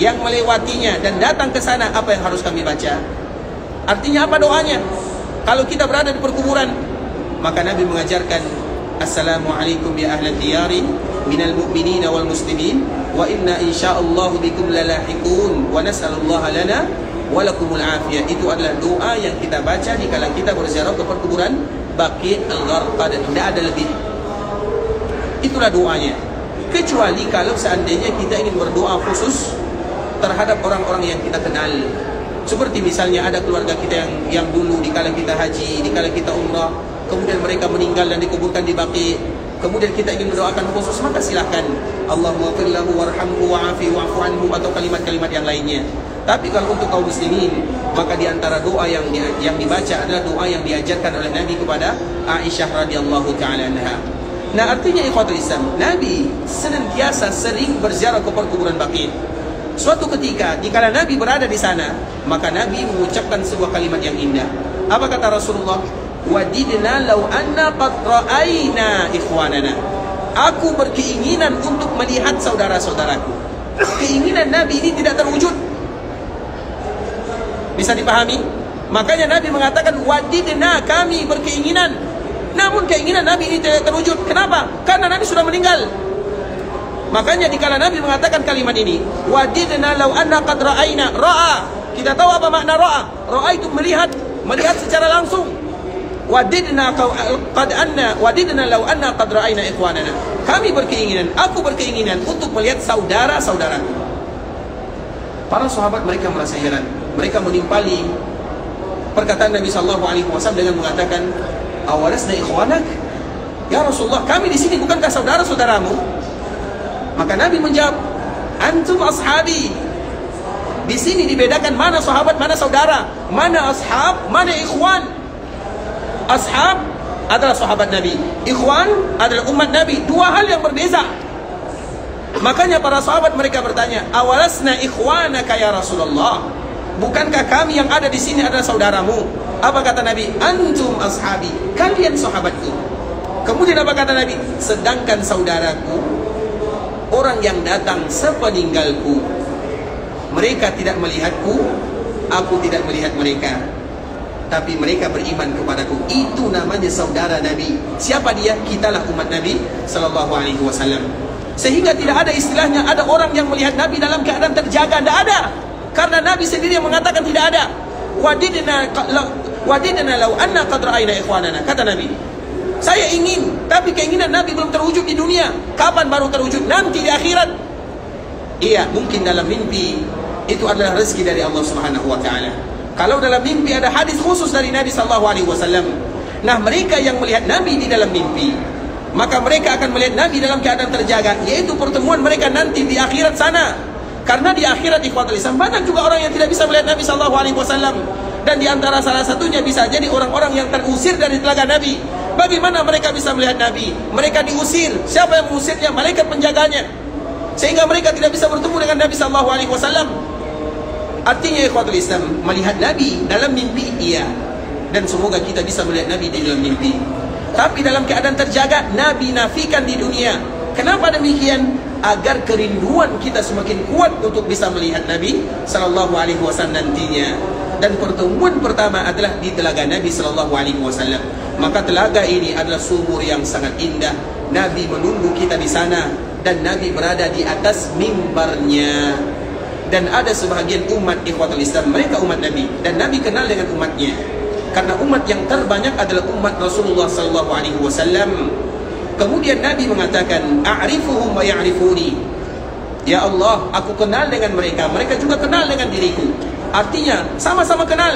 yang melewatinya dan datang ke sana, apa yang harus kami baca? Artinya apa doanya? Kalau kita berada di perkuburan, maka Nabi mengajarkan, assalamualaikum ya ahla diyari minal mu'minina wal muslimin wa inna insyaallah bikum lalahiqun wa nas'alullaha lana wa lakumul afiyah. Itu adalah doa yang kita baca dikala kita berziarah ke perkuburan Baqi' al-Gharqad. Tidak ada lebih. Itulah doanya. Kecuali kalau seandainya kita ingin berdoa khusus terhadap orang-orang yang kita kenal. Seperti misalnya ada keluarga kita yang dulu dikala kita haji, dikala kita umrah, kemudian mereka meninggal dan dikuburkan di Baqi'. Kemudian kita ingin mendoakan khusus, maka silahkan. Allahumma ighfir lahu warhamhu wa'afi wa'fu anhu, atau kalimat-kalimat yang lainnya. Tapi kalau untuk kaum muslimin, maka di antara doa yang dibaca adalah doa yang diajarkan oleh Nabi kepada Aisyah radhiyallahu ta'ala anha. Nah, artinya ikhwatul Islam, Nabi senantiasa sering berziarah ke kuburan Baqi'. Suatu ketika, dikala Nabi berada di sana, maka Nabi mengucapkan sebuah kalimat yang indah. Apa kata Rasulullah? Wadidna law anna qad ra'ayna ikhwanana. Aku berkeinginan untuk melihat saudara-saudaraku. Keinginan Nabi ini tidak terwujud. Bisa dipahami? Makanya Nabi mengatakan wadidna, kami berkeinginan. Namun keinginan Nabi ini tidak terwujud. Kenapa? Karena Nabi sudah meninggal. Makanya dikala Nabi mengatakan kalimat ini, wadidna law anna qad ra'ayna. Ra'a, kita tahu apa makna ra'a? Ra'a itu melihat secara langsung. Wadidna law anna qad ra'ayna ikhwanana. Kami berkeinginan, aku berkeinginan untuk melihat saudara-saudara. Para sahabat mereka merasa heran. Mereka menimpali perkataan Nabi sallallahu alaihi wasallam dengan mengatakan, awalasna ikhwanak? Ya Rasulullah, kami di sini bukankah saudara-saudaramu? Maka Nabi menjawab, antum ashabi. Di sini dibedakan mana sahabat, mana saudara, mana ashab, mana ikhwan. Ashab adalah sahabat Nabi, ikhwan adalah umat Nabi. Dua hal yang berbeza. Makanya para sahabat mereka bertanya, awalasna ikhwanaka ya Rasulullah? Bukankah kami yang ada di sini adalah saudaramu? Apa kata Nabi? Antum ashabi, kalian sahabatku. Kemudian apa kata Nabi? Sedangkan saudaraku, orang yang datang sepeninggalku. Mereka tidak melihatku, aku tidak melihat mereka, tapi mereka beriman kepadaku. Itu namanya saudara Nabi. Siapa dia? Kitalah umat Nabi sallallahu alaihi wasallam. Sehingga tidak ada istilahnya ada orang yang melihat Nabi dalam keadaan terjaga. Tidak ada. Karena Nabi sendiri yang mengatakan tidak ada. Wadidna law anna qad ra'ayna ikhwanana. Kata Nabi, saya ingin, tapi keinginan Nabi belum terwujud di dunia. Kapan baru terwujud? Nanti di akhirat. Iya, mungkin dalam mimpi. Itu adalah rezeki dari Allah Subhanahu wa taala. Kalau dalam mimpi ada hadis khusus dari Nabi sallallahu alaihi wasallam. Nah, mereka yang melihat Nabi di dalam mimpi, maka mereka akan melihat Nabi dalam keadaan terjaga, yaitu pertemuan mereka nanti di akhirat sana. Karena di akhirat ikhwatul Islam banyak juga orang yang tidak bisa melihat Nabi sallallahu alaihi wasallam. Dan di antara salah satunya bisa jadi orang-orang yang terusir dari telaga Nabi. Bagaimana mereka bisa melihat Nabi? Mereka diusir. Siapa yang mengusirnya? Malaikat penjaganya. Sehingga mereka tidak bisa bertemu dengan Nabi sallallahu alaihi wasallam. Artinya ikhwatul Islam, melihat Nabi dalam mimpi iya. Dan semoga kita bisa melihat Nabi di dalam mimpi. Tapi dalam keadaan terjaga, Nabi nafikan di dunia. Kenapa demikian? Agar kerinduan kita semakin kuat untuk bisa melihat Nabi sallallahu alaihi wasallam nantinya. Dan pertemuan pertama adalah di telaga Nabi sallallahu alaihi wasallam. Maka telaga ini adalah sumur yang sangat indah. Nabi menunggu kita di sana dan Nabi berada di atas mimbarnya. Dan ada sebahagian umat ikhwatul Islam, mereka umat Nabi dan Nabi kenal dengan umatnya. Karena umat yang terbanyak adalah umat Rasulullah sallallahu alaihi wasallam. Kemudian Nabi mengatakan, a'rifuhum wa ya'rifuni. Ya Allah, aku kenal dengan mereka, mereka juga kenal dengan diriku. Artinya sama-sama kenal,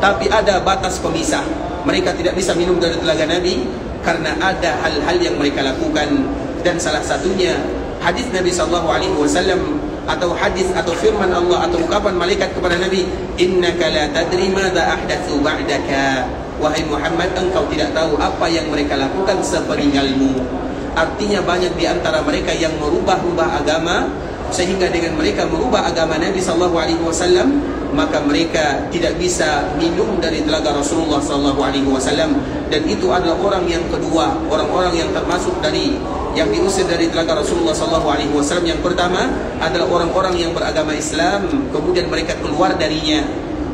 tapi ada batas pemisah. Mereka tidak bisa minum dari telaga Nabi karena ada hal-hal yang mereka lakukan. Dan salah satunya hadis Nabi sallallahu alaihi wasallam, atau hadis atau firman Allah atau ucapan malaikat kepada Nabi, innaka la tadri madza ahdatsu ba'daka. Wahai Muhammad, engkau tidak tahu apa yang mereka lakukan sepeninggalmu. Artinya banyak di antara mereka yang merubah-rubah agama, sehingga dengan mereka merubah agama Nabi sallallahu alaihi wasallam, maka mereka tidak bisa minum dari telaga Rasulullah sallallahu alaihi wasallam. Dan itu adalah orang yang kedua, orang-orang yang termasuk dari yang diusir dari telaga Rasulullah sallallahu alaihi wasallam. Yang pertama adalah orang-orang yang beragama Islam, kemudian mereka keluar darinya.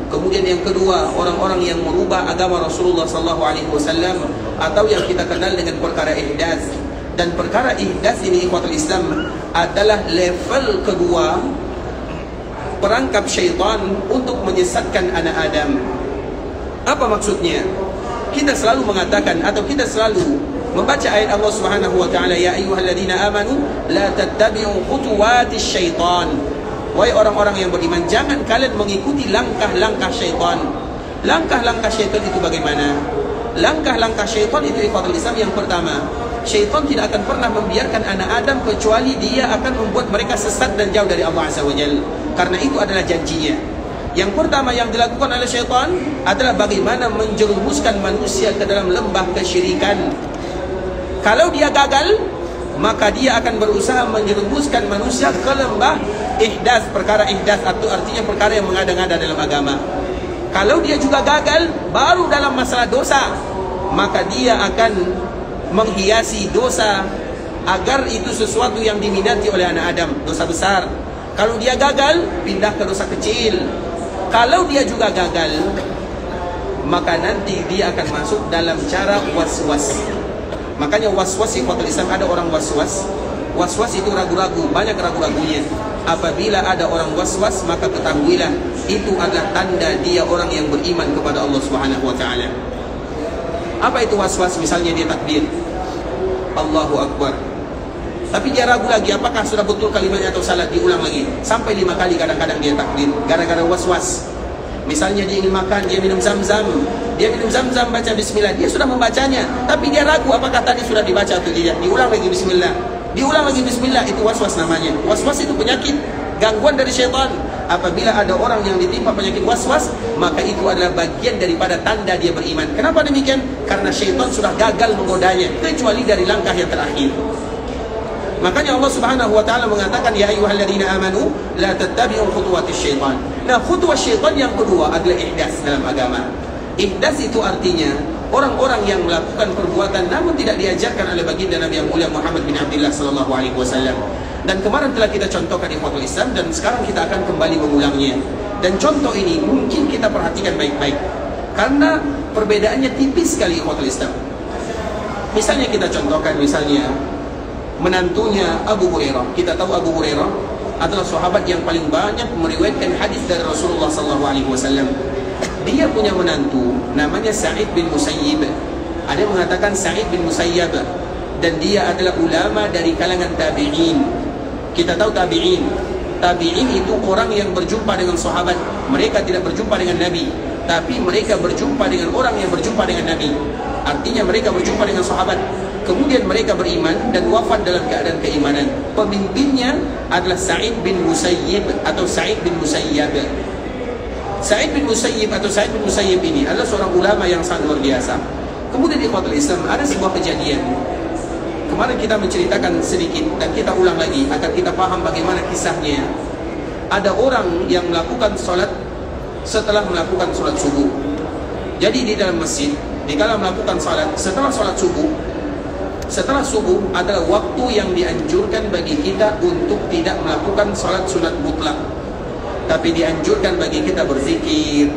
Kemudian yang kedua, orang-orang yang merubah agama Rasulullah sallallahu alaihi wasallam, atau yang kita kenal dengan perkara ihdas. Dan perkara ihdas ini ikhwatul Islam adalah level kedua perangkap syaitan untuk menyesatkan anak Adam. Apa maksudnya? Kita selalu mengatakan atau kita selalu membaca ayat Allah Subhanahu wa taala, ya ayyuhalladzina amanu la tattabi'u khutuwatis syaitan. Wahai orang-orang yang beriman, jangan kalian mengikuti langkah-langkah syaitan. Langkah-langkah syaitan itu bagaimana? Langkah-langkah syaitan itu ikhwatul Islam, yang pertama, syaitan tidak akan pernah membiarkan anak Adam kecuali dia akan membuat mereka sesat dan jauh dari Allah Azza wa Jalla. Karena itu adalah janjinya. Yang pertama yang dilakukan oleh syaitan adalah bagaimana menjerumuskan manusia ke dalam lembah kesyirikan. Kalau dia gagal, maka dia akan berusaha menjerumuskan manusia ke lembah ihdas, perkara ihdas atau artinya perkara yang mengada-ngada dalam agama. Kalau dia juga gagal, baru dalam masalah dosa, maka dia akan menghiasi dosa agar itu sesuatu yang diminati oleh anak Adam, dosa besar. Kalau dia gagal, pindah ke dosa kecil. Kalau dia juga gagal, maka nanti dia akan masuk dalam cara was-was. Makanya was-was ikhwatul Islam, ada orang was-was. Was-was itu ragu-ragu, banyak ragu-ragunya. Apabila ada orang was-was, maka ketahuilah itu adalah tanda dia orang yang beriman kepada Allah Subhanahu wa taala. Apa itu was-was? Misalnya dia takbir, Allahu Akbar, tapi dia ragu lagi apakah sudah betul kalimatnya atau salah, diulang lagi sampai 5 kali kadang-kadang dia takbir gara-gara was-was. Misalnya dia ingin makan, dia minum zam-zam, baca bismillah, dia sudah membacanya, tapi dia ragu apakah tadi sudah dibaca atau tidak, diulang lagi bismillah, itu was-was namanya. Was-was itu penyakit, gangguan dari syaitan. Apabila ada orang yang ditimpa penyakit was-was, maka itu adalah bagian daripada tanda dia beriman. Kenapa demikian? Karena syaitan sudah gagal menggodanya, kecuali dari langkah yang terakhir. Makanya Allah Subhanahu wa taala mengatakan, ya ayyuhalladzina amanu la tattabi'u khutuwatis syaitan. Nah, khutuwat syaitan yang kedua adalah ihdas dalam agama. Ihdas itu artinya orang-orang yang melakukan perbuatan namun tidak diajarkan oleh baginda Nabi yang mulia Muhammad bin Abdullah sallallahu alaihi wasallam. Dan kemarin telah kita contohkan ikhwatul Islam, dan sekarang kita akan kembali mengulangnya. Dan contoh ini mungkin kita perhatikan baik-baik, karena perbedaannya tipis sekali ikhwatul Islam. Misalnya kita contohkan, misalnya menantunya Abu Hurairah. Kita tahu Abu Hurairah adalah sahabat yang paling banyak meriwayatkan hadis dari Rasulullah SAW. Dia punya menantu namanya Sa'id bin Musayyib. Ada yang mengatakan Sa'id bin Musayyab, dan dia adalah ulama dari kalangan tabi'in. Kita tahu tabi'in. Tabi'in itu orang yang berjumpa dengan sahabat. Mereka tidak berjumpa dengan Nabi, tapi mereka berjumpa dengan orang yang berjumpa dengan Nabi. Artinya mereka berjumpa dengan sahabat, kemudian mereka beriman dan wafat dalam keadaan keimanan. Pemimpinnya adalah Sa'id bin Musayyib atau Sa'id bin Musayyab. Sa'id bin Musayyib atau Sa'id bin Musayyib ini adalah seorang ulama yang sangat luar biasa. Kemudian di ikhwatul Islam ada sebuah kejadian. Kemarin kita menceritakan sedikit dan kita ulang lagi agar kita paham bagaimana kisahnya. Ada orang yang melakukan sholat setelah melakukan sholat subuh. Jadi di dalam masjid, dikala melakukan sholat setelah sholat subuh adalah waktu yang dianjurkan bagi kita untuk tidak melakukan sholat sunat mutlak, tapi dianjurkan bagi kita berzikir,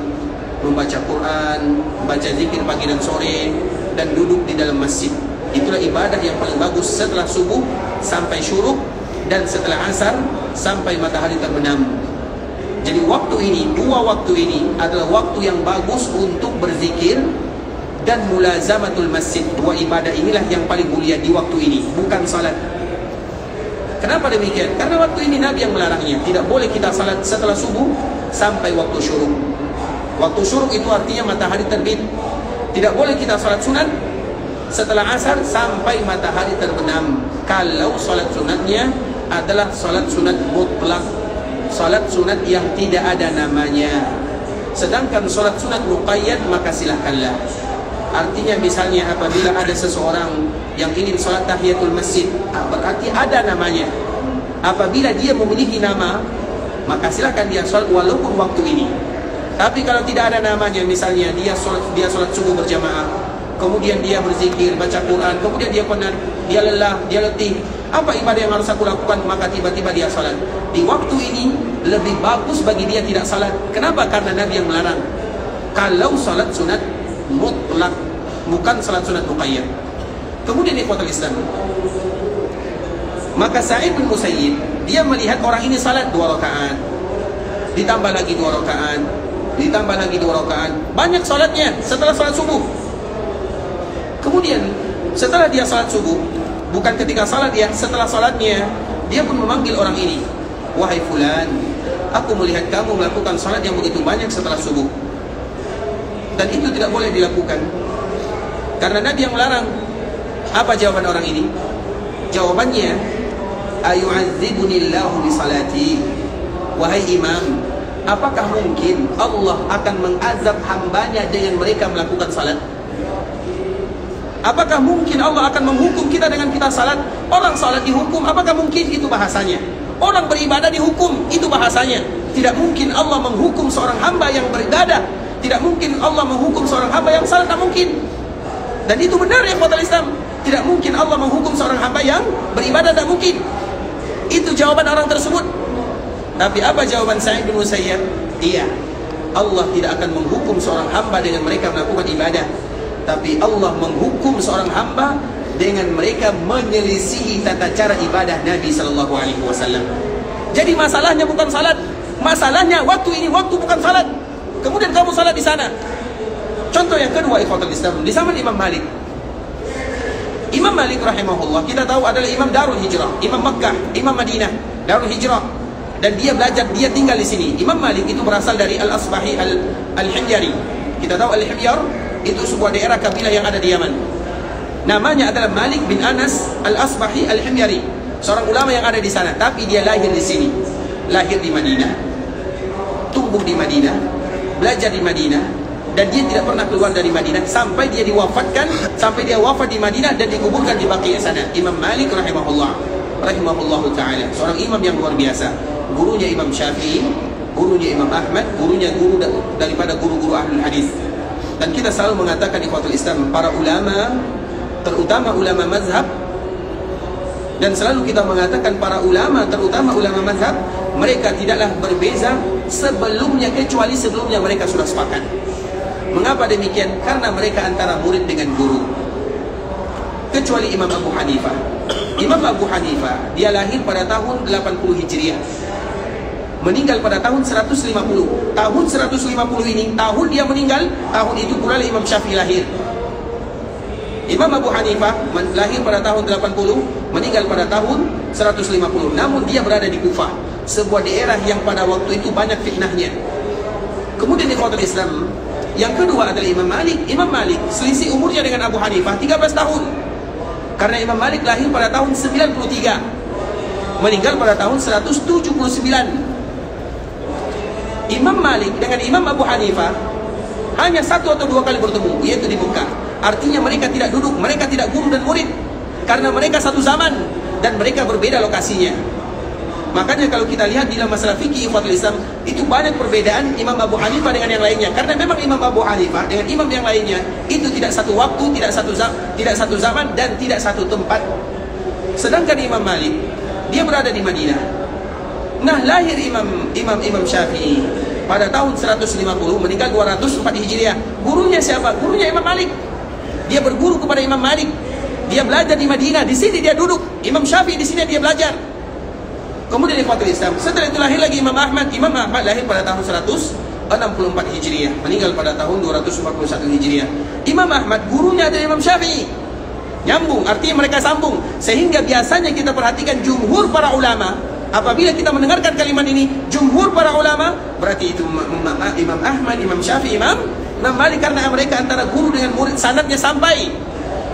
membaca Quran, membaca zikir pagi dan sore, dan duduk di dalam masjid. Itulah ibadah yang paling bagus setelah subuh sampai syuruk, dan setelah asar sampai matahari terbenam. Jadi waktu ini, dua waktu ini adalah waktu yang bagus untuk berzikir dan mulazamatul masjid. Dua ibadah inilah yang paling mulia di waktu ini, bukan salat. Kenapa demikian? Karena waktu ini Nabi yang melarangnya. Tidak boleh kita salat setelah subuh sampai waktu syuruk. Waktu syuruk itu artinya matahari terbit. Tidak boleh kita salat sunat setelah asar sampai matahari terbenam. Kalau salat sunatnya adalah salat sunat mutlak, salat sunat yang tidak ada namanya. Sedangkan salat sunat muqayyad maka silahkanlah. Artinya misalnya apabila ada seseorang yang ingin salat tahiyatul masjid, berarti ada namanya. Apabila dia memiliki nama, maka silahkan dia salat walaupun waktu ini. Tapi kalau tidak ada namanya, misalnya dia salat subuh berjamaah, kemudian dia berzikir, baca Quran, kemudian dia penat, dia lelah, dia letih, apa ibadah yang harus aku lakukan? Maka tiba-tiba dia salat. Di waktu ini lebih bagus bagi dia tidak salat. Kenapa? Karena Nabi yang melarang. Kalau salat sunat mutlak, bukan salat sunat muqayyad. Kemudian ikhwatul Islam, maka Sa'id bin Musayyib dia melihat orang ini salat 2 rakaat, ditambah lagi 2 rakaat, ditambah lagi 2 rakaat, banyak salatnya setelah salat subuh. Kemudian setelah dia salat subuh, bukan ketika salat ya, setelah salatnya dia pun memanggil orang ini, wahai fulan, aku melihat kamu melakukan salat yang begitu banyak setelah subuh, dan itu tidak boleh dilakukan karena Nabi yang melarang. Apa jawaban orang ini? Jawabannya, ayu'adzibunillahu bi salati. Wahai imam, apakah mungkin Allah akan mengazab hambanya dengan mereka melakukan salat? Apakah mungkin Allah akan menghukum kita dengan kita salat? Orang salat dihukum, apakah mungkin? Itu bahasanya. Orang beribadah dihukum, itu bahasanya. Tidak mungkin Allah menghukum seorang hamba yang beribadah. Tidak mungkin Allah menghukum seorang hamba yang salat, tak mungkin. Dan itu benar ya ikhwatal Islam. Tidak mungkin Allah menghukum seorang hamba yang beribadah, tak mungkin. Itu jawaban orang tersebut. Tapi apa jawaban Sa'id bin Musayyab? Iya, Allah tidak akan menghukum seorang hamba dengan mereka melakukan ibadah, tapi Allah menghukum seorang hamba dengan mereka menyelisihi tata cara ibadah Nabi SAW. Jadi masalahnya bukan salat, masalahnya waktu ini waktu bukan salat. Kemudian kamu salat di sana. Contoh yang kedua ikhwatul Islam, di zaman Imam Malik. Imam Malik rahimahullah kita tahu adalah imam Darul Hijrah, imam Makkah, imam Madinah, Darul Hijrah. Dan dia belajar, dia tinggal di sini. Imam Malik itu berasal dari Al-Asbahi Al-Himyari. Kita tahu Al-Himyar itu sebuah daerah kabilah yang ada di Yaman. Namanya adalah Malik bin Anas Al-Asbahi Al-Himyari, seorang ulama yang ada di sana. Tapi dia lahir di sini, lahir di Madinah, tumbuh di Madinah, belajar di Madinah, dan dia tidak pernah keluar dari Madinah sampai dia diwafatkan, sampai dia wafat di Madinah dan dikuburkan di Baqi' sana. Imam Malik rahimahullahu ta'ala, seorang imam yang luar biasa. Gurunya Imam Syafi'i, gurunya Imam Ahmad, gurunya guru daripada guru-guru ahlul hadis. Dan kita selalu mengatakan ikhwatul Islam, para ulama, terutama ulama mazhab, dan selalu kita mengatakan para ulama, terutama ulama mazhab, mereka tidaklah berbeza sebelumnya, kecuali sebelumnya mereka sudah sepakat. Mengapa demikian? Karena mereka antara murid dengan guru. Kecuali Imam Abu Hanifah. Imam Abu Hanifah, dia lahir pada tahun 80 Hijriah, meninggal pada tahun 150. Tahun 150 ini, tahun dia meninggal, tahun itu pula Imam Syafi'i lahir. Imam Abu Hanifah lahir pada tahun 80, meninggal pada tahun 150. Namun dia berada di Kufah, sebuah daerah yang pada waktu itu banyak fitnahnya. Kemudian ikhwatul Islam, yang kedua adalah Imam Malik. Imam Malik selisih umurnya dengan Abu Hanifah 13 tahun. Karena Imam Malik lahir pada tahun 93, meninggal pada tahun 179. Imam Malik dengan Imam Abu Hanifah hanya 1 atau 2 kali bertemu, yaitu di Mekah. Artinya mereka tidak duduk, mereka tidak guru dan murid, karena mereka satu zaman dan mereka berbeda lokasinya. Makanya kalau kita lihat di dalam masalah fikih ikhwatul Islam, itu banyak perbedaan Imam Abu Hanifah dengan yang lainnya. Karena memang Imam Abu Hanifah dengan imam yang lainnya itu tidak satu waktu, tidak satu zaman, dan tidak satu tempat. Sedangkan Imam Malik, dia berada di Madinah. Nah, lahir Imam Syafi'i pada tahun 150, meninggal 204 Hijriah. Gurunya siapa? Gurunya Imam Malik. Dia berguru kepada Imam Malik. Dia belajar di Madinah, di sini dia duduk. Imam Syafi'i di sini dia belajar. Kemudian ikhwatul Islam, setelah itu lahir lagi Imam Ahmad. Imam Ahmad lahir pada tahun 164 Hijriah, meninggal pada tahun 241 Hijriah. Imam Ahmad gurunya adalah Imam Syafi'i. Nyambung, artinya mereka sambung. Sehingga biasanya kita perhatikan jumhur para ulama, apabila kita mendengarkan kalimat ini, jumhur para ulama, berarti itu Imam Ahmad, Imam Syafi'i, Imam Malik, karena mereka antara guru dengan murid sanadnya sampai.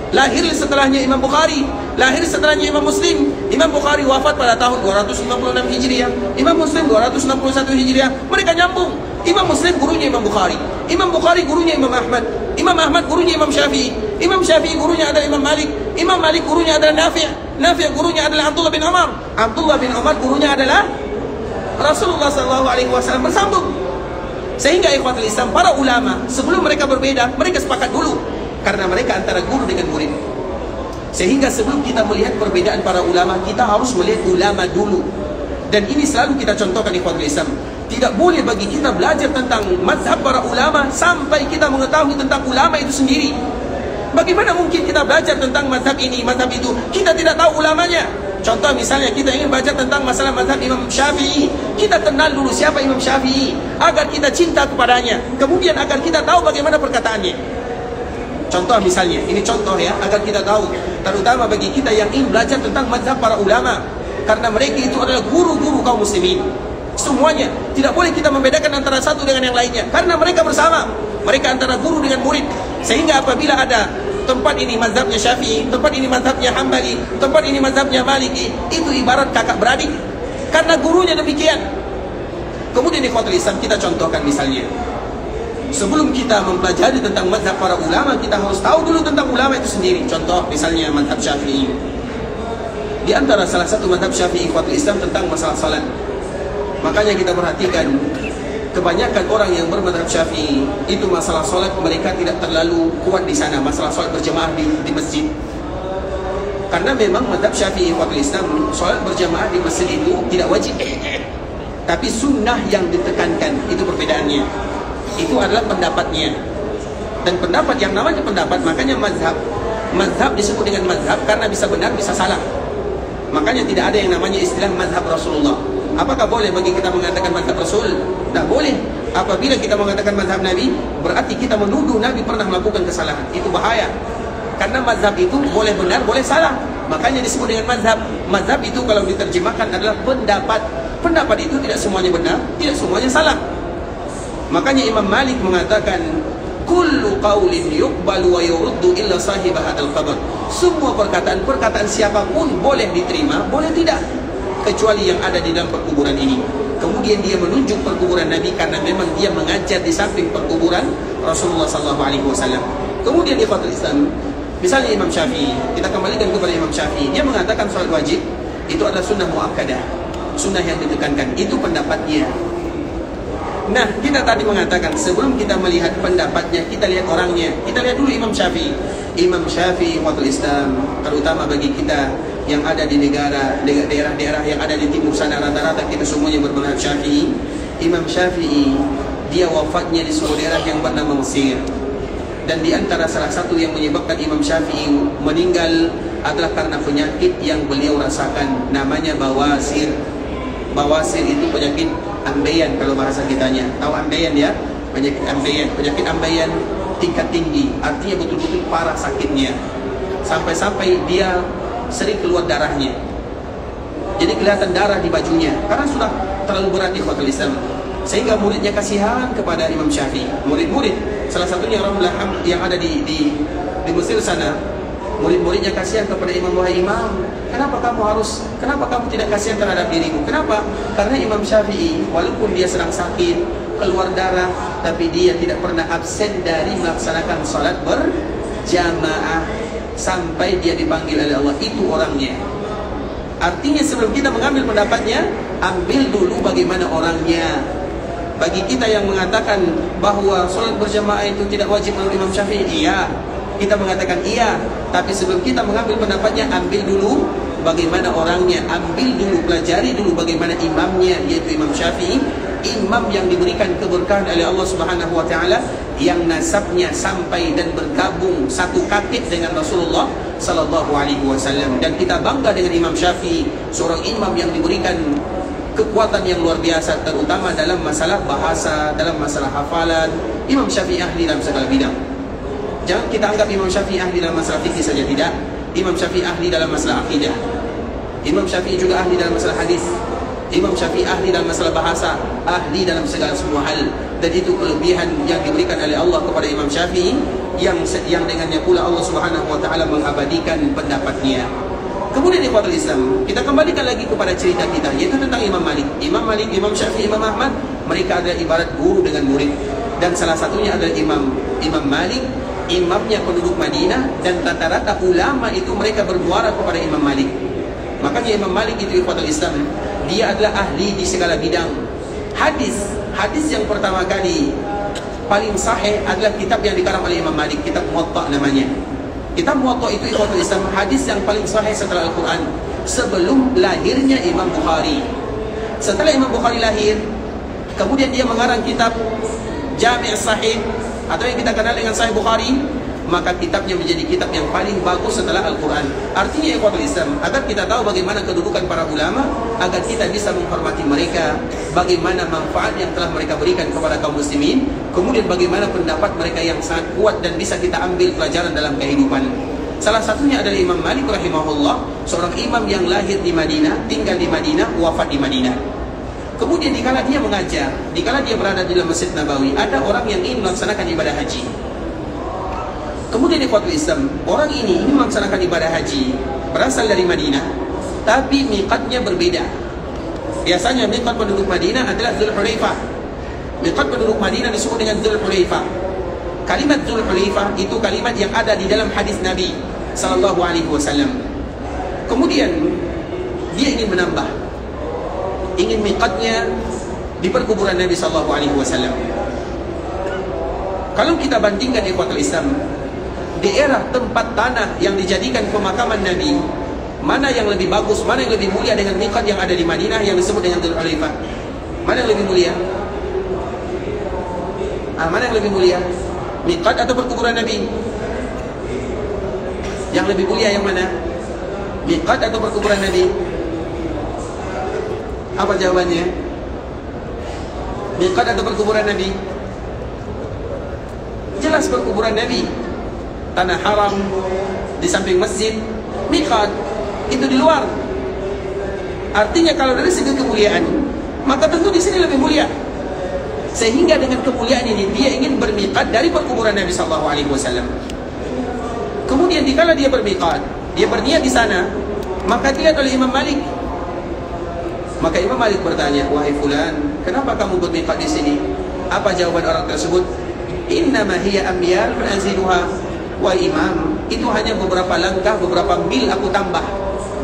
Lahir setelahnya Imam Bukhari, lahir setelahnya Imam Muslim. Imam Bukhari wafat pada tahun 256 Hijriah, Imam Muslim 261 Hijriah. Mereka nyambung. Imam Muslim gurunya Imam Bukhari, Imam Bukhari gurunya Imam Ahmad, Imam Ahmad gurunya Imam Syafi'i, Imam Syafi'i gurunya adalah Imam Malik, Imam Malik gurunya adalah Nafi' gurunya adalah Abdullah bin Umar, Abdullah bin Umar gurunya adalah Rasulullah SAW. Bersambung. Sehingga ikhwatul Islam, para ulama sebelum mereka berbeda, mereka sepakat dulu, karena mereka antara guru dengan murid. Sehingga sebelum kita melihat perbedaan para ulama, kita harus melihat ulama dulu. Dan ini selalu kita contohkan ikhwatul Islam. Tidak boleh bagi kita belajar tentang mazhab para ulama sampai kita mengetahui tentang ulama itu sendiri. Bagaimana mungkin kita belajar tentang mazhab ini, mazhab itu, kita tidak tahu ulamanya? Contoh misalnya kita ingin belajar tentang masalah mazhab Imam Syafi'i, kita kenal dulu siapa Imam Syafi'i, agar kita cinta kepadanya, kemudian agar kita tahu bagaimana perkataannya. Contoh misalnya, ini contoh ya, agar kita tahu, terutama bagi kita yang ingin belajar tentang mazhab para ulama, karena mereka itu adalah guru-guru kaum muslimin. Semuanya, tidak boleh kita membedakan antara satu dengan yang lainnya, karena mereka bersama, mereka antara guru dengan murid. Sehingga apabila ada tempat ini mazhabnya Syafi'i, tempat ini mazhabnya Hambali, tempat ini mazhabnya Maliki, itu ibarat kakak beradik, karena gurunya demikian. Kemudian di ikhwatul Islam, kita contohkan misalnya, sebelum kita mempelajari tentang mazhab para ulama, kita harus tahu dulu tentang ulama itu sendiri. Contoh misalnya mazhab Syafi'i. Di antara salah satu mazhab Syafi'i ikhwatul Islam tentang masalah salat. Makanya kita perhatikan kebanyakan orang yang bermazhab Syafi'i itu masalah salat mereka tidak terlalu kuat di sana, masalah salat berjamaah di masjid. Karena memang mazhab Syafi'i ikhwatul Islam salat berjamaah di masjid itu tidak wajib. Tapi sunnah yang ditekankan, itu perbedaannya. Itu adalah pendapatnya. Dan pendapat yang namanya pendapat, makanya mazhab disebut dengan mazhab karena bisa benar bisa salah. Makanya tidak ada yang namanya istilah mazhab Rasulullah. Apakah boleh bagi kita mengatakan mazhab Rasul? Tak boleh. Apabila kita mengatakan mazhab Nabi, berarti kita menuduh Nabi pernah melakukan kesalahan. Itu bahaya. Karena mazhab itu boleh benar, boleh salah. Makanya disebut dengan mazhab. Mazhab itu kalau diterjemahkan adalah pendapat. Pendapat itu tidak semuanya benar, tidak semuanya salah. Makanya Imam Malik mengatakan, kullu qaulin yuqbalu wa yuruddu illa sahib hadzal qabr. Semua perkataan siapapun boleh diterima, boleh tidak, kecuali yang ada di dalam perkuburan ini. Kemudian dia menunjuk perkuburan Nabi karena memang dia mengajar di samping perkuburan Rasulullah SAW. Kemudian ikhwatul Islam, misalnya Imam Syafi'i, kita kembalikan kepada Imam Syafi'i, dia mengatakan salat wajib itu adalah sunnah muakkadah, sunnah yang ditekankan. Itu pendapatnya. Nah, kita tadi mengatakan sebelum kita melihat pendapatnya, kita lihat orangnya. Kita lihat dulu Imam Syafi'i. Imam Syafi'i ikhwatul Islam, terutama bagi kita yang ada di daerah-daerah yang ada di timur sana, rata-rata kita semuanya bermazhab Syafi'i. Imam Syafi'i, dia wafatnya di sebuah daerah yang bernama Mesir. Dan di antara salah satu yang menyebabkan Imam Syafi'i meninggal adalah karena penyakit yang beliau rasakan, namanya bawasir. Bawasir itu penyakit ambeien kalau bahasa kitanya. Tahu ambeien ya? Penyakit ambeien. Penyakit ambeien tingkat tinggi. Artinya betul-betul parah sakitnya. Sampai-sampai dia sering keluar darahnya. Jadi kelihatan darah di bajunya karena sudah terlalu berat ikhwatul Islam. Sehingga muridnya kasihan kepada Imam Syafi'i. Murid-murid, salah satunya Ramlah yang ada di Mesir sana, murid-muridnya kasihan kepada Imam, wahai Imam, kenapa kamu tidak kasihan terhadap dirimu? Kenapa? Karena Imam Syafi'i walaupun dia sedang sakit, keluar darah, tapi dia tidak pernah absen dari melaksanakan salat berjamaah sampai dia dipanggil oleh Allah. Itu orangnya. Artinya sebelum kita mengambil pendapatnya, ambil dulu bagaimana orangnya. Bagi kita yang mengatakan bahwa salat berjamaah itu tidak wajib menurut Imam Syafi'i, iya, kita mengatakan iya. Tapi sebelum kita mengambil pendapatnya, ambil dulu bagaimana orangnya, ambil dulu, pelajari dulu bagaimana imamnya, yaitu Imam Syafi'i, imam yang diberikan keberkahan oleh Allah Subhanahu wa taala, yang nasabnya sampai dan bergabung satu kakek dengan Rasulullah sallallahu alaihi wasallam. Dan kita bangga dengan Imam Syafi'i, seorang imam yang diberikan kekuatan yang luar biasa, terutama dalam masalah bahasa, dalam masalah hafalan. Imam Syafi'i ahli dalam segala bidang. Jangan kita anggap Imam Syafi'i ahli dalam masalah fikih saja, tidak. Imam Syafi'i ahli dalam masalah akidah. Imam Syafi'i juga ahli dalam masalah hadis. Imam Syafi'i ahli dalam masalah bahasa, ahli dalam segala semua hal. Dan itu kelebihan yang diberikan oleh Allah kepada Imam Syafi'i, yang dengannya pula Allah Subhanahu wa taala mengabadikan pendapatnya. Kemudian ikhwatul Islam, kita kembalikan lagi kepada cerita kita, yaitu tentang Imam Malik. Imam Malik, Imam Syafi'i, Imam Ahmad, mereka adalah ibarat guru dengan murid. Dan salah satunya adalah Imam Malik, imamnya penduduk Madinah, dan rata-rata ulama itu mereka bermuara kepada Imam Malik. Makanya Imam Malik itu ikhwatul Islam, dia adalah ahli di segala bidang. Hadis yang pertama kali paling sahih adalah kitab yang dikarang oleh Imam Malik, kitab Muwatta namanya. Kitab Muwatta itu ikhwatul Islam, hadis yang paling sahih setelah Al-Quran, sebelum lahirnya Imam Bukhari. Setelah Imam Bukhari lahir, kemudian dia mengarang kitab Jami' Sahih, atau yang kita kenal dengan Sahih Bukhari, maka kitabnya menjadi kitab yang paling bagus setelah Al-Quran. Artinya ikhwatul Islam, agar kita tahu bagaimana kedudukan para ulama, agar kita bisa menghormati mereka, bagaimana manfaat yang telah mereka berikan kepada kaum muslimin, kemudian bagaimana pendapat mereka yang sangat kuat dan bisa kita ambil pelajaran dalam kehidupan. Salah satunya adalah Imam Malik rahimahullah, seorang imam yang lahir di Madinah, tinggal di Madinah, wafat di Madinah. Kemudian dikala dia mengajar, dikala dia berada di dalam Masjid Nabawi, ada orang yang ingin melaksanakan ibadah haji. Kemudian ikhwatul Islam, orang ini melaksanakan ibadah haji, berasal dari Madinah, tapi miqatnya berbeda. Biasanya miqat penduduk Madinah adalah Dzulhulaifah. Miqat penduduk Madinah disebut dengan Dzul Hulaifah. Kalimat Dzul Hulaifah itu kalimat yang ada di dalam hadis Nabi sallallahu alaihi wasallam. Kemudian dia ingin menambah, ingin miqatnya di perkuburan Nabi sallallahu alaihi wasallam. Kalau kita bandingkan ikhwatul Islam, daerah tempat tanah yang dijadikan pemakaman Nabi, mana yang lebih bagus, mana yang lebih mulia dengan miqat yang ada di Madinah yang disebut dengan Dzul Hulaifah? Mana yang lebih mulia? Mana yang lebih mulia? Miqat atau perkuburan Nabi? Yang lebih mulia yang mana? Miqat atau perkuburan Nabi? Apa jawabannya? Miqat atau perkuburan Nabi? Jelas perkuburan Nabi. Tanah haram di samping masjid. Miqat itu di luar. Artinya kalau dari segi kemuliaan, maka tentu di sini lebih mulia. Sehingga dengan kemuliaan ini dia ingin bermiqat dari perkuburan Nabi sallallahu alaihi wasallam. Kemudian dikala dia bermiqat, dia berniat di sana, maka dilihat oleh Imam Malik. Maka Imam Malik bertanya, "Wahai fulan, kenapa kamu bermiqat di sini?" Apa jawaban orang tersebut? "Innama hiya amyal anziluha." Wahai Imam, itu hanya beberapa langkah, beberapa mil aku tambah.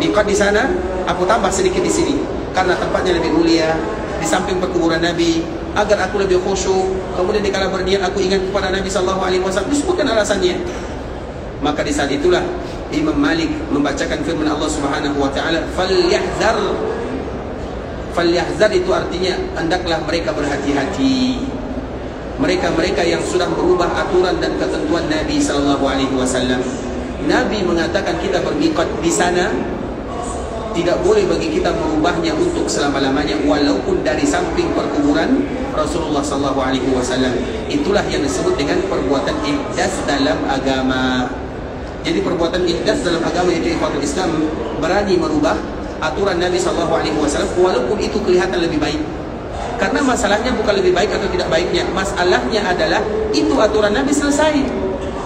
Miqat di sana, aku tambah sedikit di sini. Karena tempatnya lebih mulia, di samping perkuburan Nabi, agar aku lebih khusyuk. Kemudian dikala berniat aku ingat kepada Nabi sallallahu alaihi wasallam. Disebutkan alasannya. Maka di saat itulah Imam Malik membacakan firman Allah Subhanahu wa taala, "Falyahzar." Falyahzar itu artinya hendaklah mereka berhati-hati. Mereka-mereka yang sudah merubah aturan dan ketentuan Nabi sallallahu alaihi wasallam. Nabi mengatakan kita bermiqat di sana, tidak boleh bagi kita merubahnya untuk selama-lamanya walaupun dari samping perkuburan Rasulullah sallallahu alaihi wasallam. Itulah yang disebut dengan perbuatan ihdas dalam agama. Jadi perbuatan ihdas dalam agama itu ikhwatul Islam, berani merubah aturan Nabi sallallahu alaihi wasallam walaupun itu kelihatan lebih baik. Karena masalahnya bukan lebih baik atau tidak baiknya, masalahnya adalah itu aturan Nabi selesai.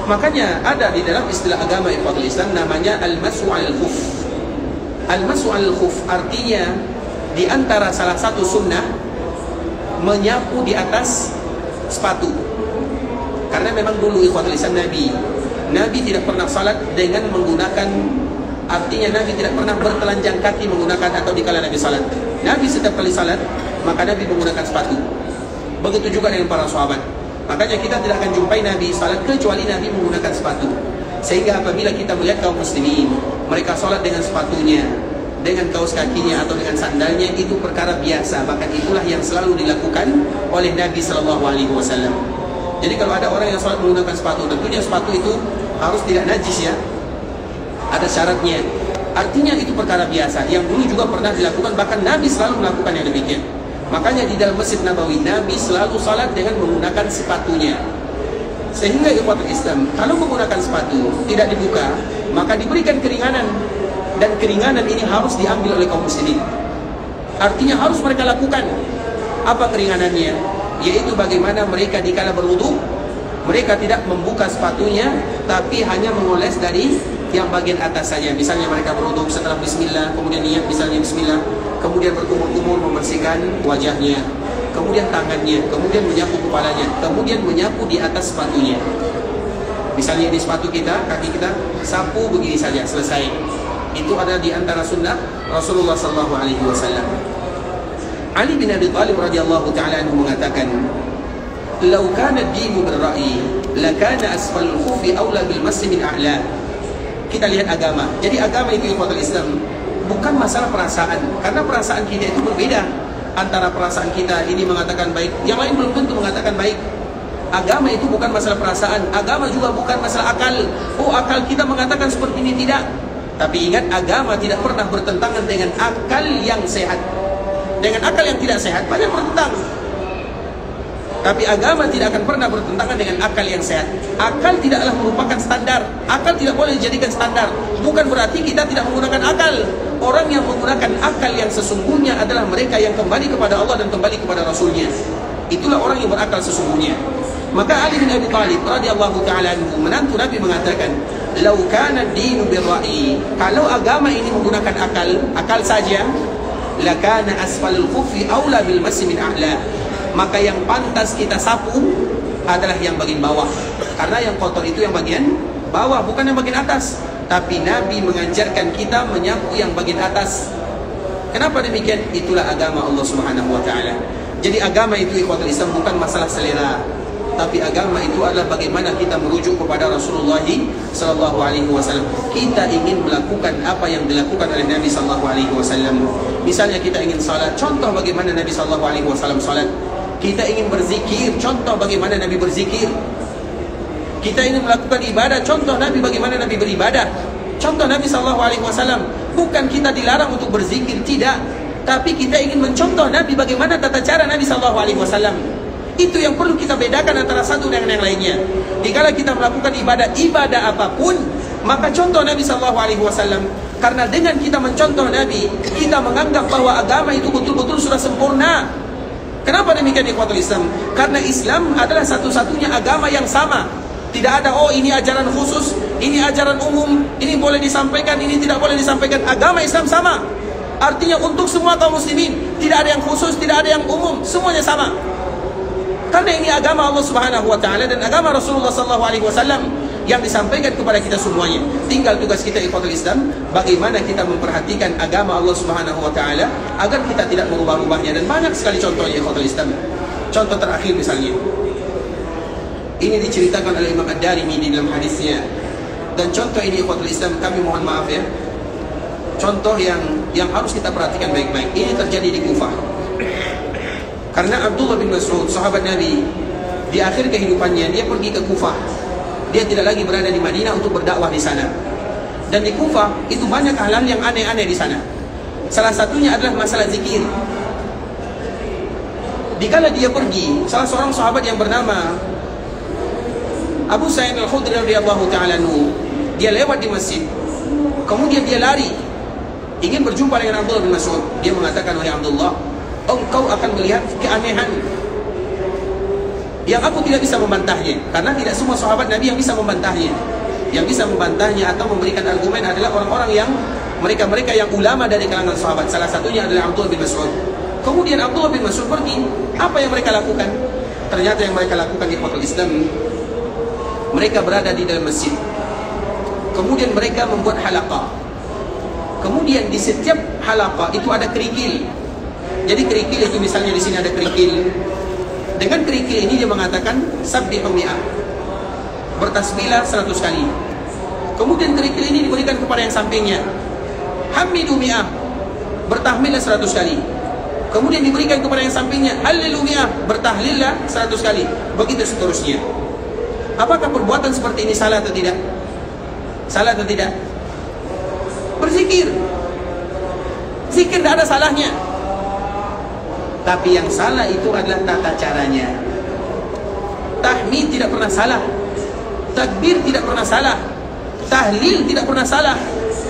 Makanya ada di dalam istilah agama ikhwatul Islam namanya al-mas'u 'alal khuf. Al-mas'u 'alal khuf artinya di antara salah satu sunnah menyapu di atas sepatu. Karena memang dulu ikhwatul Islam Nabi tidak pernah salat dengan menggunakan, artinya Nabi tidak pernah bertelanjang kaki menggunakan atau dikala Nabi salat. Nabi setiap kali salat maka Nabi menggunakan sepatu. Begitu juga dengan para sahabat. Makanya kita tidak akan jumpai Nabi salat kecuali Nabi menggunakan sepatu. Sehingga apabila kita melihat kaum muslimin, mereka salat dengan sepatunya, dengan kaos kakinya atau dengan sandalnya, itu perkara biasa. Bahkan itulah yang selalu dilakukan oleh Nabi sallallahu alaihi wasallam. Jadi kalau ada orang yang salat menggunakan sepatu, tentunya sepatu itu harus tidak najis ya. Ada syaratnya. Artinya itu perkara biasa yang dulu juga pernah dilakukan, bahkan Nabi selalu melakukan yang demikian. Makanya di dalam Masjid Nabawi Nabi selalu salat dengan menggunakan sepatunya. Sehingga ikhwatul Islam, kalau menggunakan sepatu tidak dibuka, maka diberikan keringanan, dan keringanan ini harus diambil oleh kaum muslimin. Artinya harus mereka lakukan. Apa keringanannya? Yaitu bagaimana mereka dikala berwudu, mereka tidak membuka sepatunya, tapi hanya mengoles dari yang bagian atas saja. Misalnya mereka berwudu setelah bismillah, kemudian niat misalnya bismillah, kemudian berkumur-kumur membersihkan wajahnya, kemudian tangannya, kemudian menyapu kepalanya, kemudian menyapu di atas sepatunya. Misalnya di sepatu kita, kaki kita, sapu begini saja, selesai. Itu ada di antara sunnah Rasulullah sallallahu alaihi wasallam. Ali bin Abi Thalib radhiyallahu taala anhu mengatakan, "Lau kana ad-dinu bil-ra'yi, lakana asfalul khufi aula bil masjid min a'la." Kita lihat agama. Jadi agama itu ikhwatul Islam bukan masalah perasaan, karena perasaan kita itu berbeda. Antara perasaan kita ini mengatakan baik, yang lain belum tentu mengatakan baik. Agama itu bukan masalah perasaan, agama juga bukan masalah akal. Oh, akal kita mengatakan seperti ini, tidak. Tapi ingat, agama tidak pernah bertentangan dengan akal yang sehat. Dengan akal yang tidak sehat banyak bertentang. Tapi agama tidak akan pernah bertentangan dengan akal yang sehat. Akal tidaklah merupakan standar. Akal tidak boleh dijadikan standar. Bukan berarti kita tidak menggunakan akal. Orang yang menggunakan akal yang sesungguhnya adalah mereka yang kembali kepada Allah dan kembali kepada Rasulnya. Itulah orang yang berakal sesungguhnya. Maka Ali bin Abi Thalib radhiyallahu ta'ala anhu, menantu Nabi, mengatakan, "Lau kana ad-dinu bir-ra'yi." Kalau agama ini menggunakan akal saja, lakana asfalul khufi aula bil masjid min a'la. maka yang pantas kita sapu adalah yang bagian bawah. Karena yang kotor itu yang bagian bawah, bukan yang bagian atas. Tapi Nabi mengajarkan kita menyapu yang bagian atas. Kenapa demikian? Itulah agama Allah Subhanahu wa taala. Jadi agama itu ikhwatul Islam bukan masalah selera, tapi agama itu adalah bagaimana kita merujuk kepada Rasulullah sallallahu alaihi wasallam. Kita ingin melakukan apa yang dilakukan oleh Nabi sallallahu alaihi wasallam. Misalnya kita ingin salat, contoh bagaimana Nabi sallallahu alaihi wasallam salat. Kita ingin berzikir, contoh bagaimana Nabi berzikir. Kita ingin melakukan ibadah, contoh Nabi bagaimana Nabi beribadah. Contoh Nabi sallallahu alaihi wasallam. Bukan kita dilarang untuk berzikir, tidak. Tapi kita ingin mencontoh Nabi bagaimana tata cara Nabi sallallahu alaihi wasallam. Itu yang perlu kita bedakan antara satu dengan yang lainnya. Dikala kita melakukan ibadah apapun, maka contoh Nabi sallallahu alaihi wasallam. Karena dengan kita mencontoh Nabi, kita menganggap bahwa agama itu betul-betul sudah sempurna. Kenapa demikian ikhwatul Islam? Karena Islam adalah satu-satunya agama yang sama. Tidak ada, oh ini ajaran khusus, ini ajaran umum, ini boleh disampaikan, ini tidak boleh disampaikan. Agama Islam sama. Artinya untuk semua kaum muslimin, tidak ada yang khusus, tidak ada yang umum, semuanya sama. Karena ini agama Allah Subhanahu wa taala dan agama Rasulullah sallallahu alaihi wasallam yang disampaikan kepada kita semuanya. Tinggal tugas kita ikhwatul Islam, bagaimana kita memperhatikan agama Allah Subhanahu wa taala agar kita tidak merubah-rubahnya. Dan banyak sekali contohnya ikhwatul Islam. Contoh terakhir misalnya, ini diceritakan oleh Imam Ad-Darimi di dalam hadisnya. Dan contoh ini ikhwatul Islam, kami mohon maaf ya, contoh yang harus kita perhatikan baik-baik. Ini terjadi di Kufah. Karena Abdullah bin Mas'ud, sahabat Nabi, di akhir kehidupannya dia pergi ke Kufah. Dia tidak lagi berada di Madinah untuk berdakwah di sana. Dan di Kufah itu banyak hal-hal yang aneh-aneh di sana. Salah satunya adalah masalah zikir. Dikala dia pergi, salah seorang sahabat yang bernama Abu Sa'id Al-Khudri radhiyallahu ta'ala anhu, dia lewat di masjid. Kemudian dia lari ingin berjumpa dengan Abdullah bin Mas'ud. Dia mengatakan, wahai Abdullah, engkau akan melihat keanehan yang aku tidak bisa membantahnya. Karena tidak semua sahabat Nabi yang bisa membantahnya. Yang bisa membantahnya atau memberikan argumen adalah orang-orang yang mereka-mereka yang ulama dari kalangan sahabat. Salah satunya adalah Abdullah bin Mas'ud. Kemudian Abdullah bin Mas'ud pergi. Apa yang mereka lakukan? Ternyata yang mereka lakukan di ikhwatul Islam, mereka berada di dalam masjid. Kemudian mereka membuat halaqah. Kemudian di setiap halaqah itu ada kerikil. Jadi kerikil itu misalnya di sini ada kerikil. Dengan kerikil ini dia mengatakan sabbihu mi'ah, bertasbihlah 100 kali. Kemudian kerikil ini diberikan kepada yang sampingnya, hamidu mi'ah, bertahmidlah 100 kali. Kemudian diberikan kepada yang sampingnya, halilu mi'ah, bertahlillah 100 kali. Begitu seterusnya. Apakah perbuatan seperti ini salah atau tidak? Salah atau tidak? Berzikir, zikir tidak ada salahnya. Tapi yang salah itu adalah tata caranya. Tahmid tidak pernah salah, takbir tidak pernah salah, tahlil tidak pernah salah.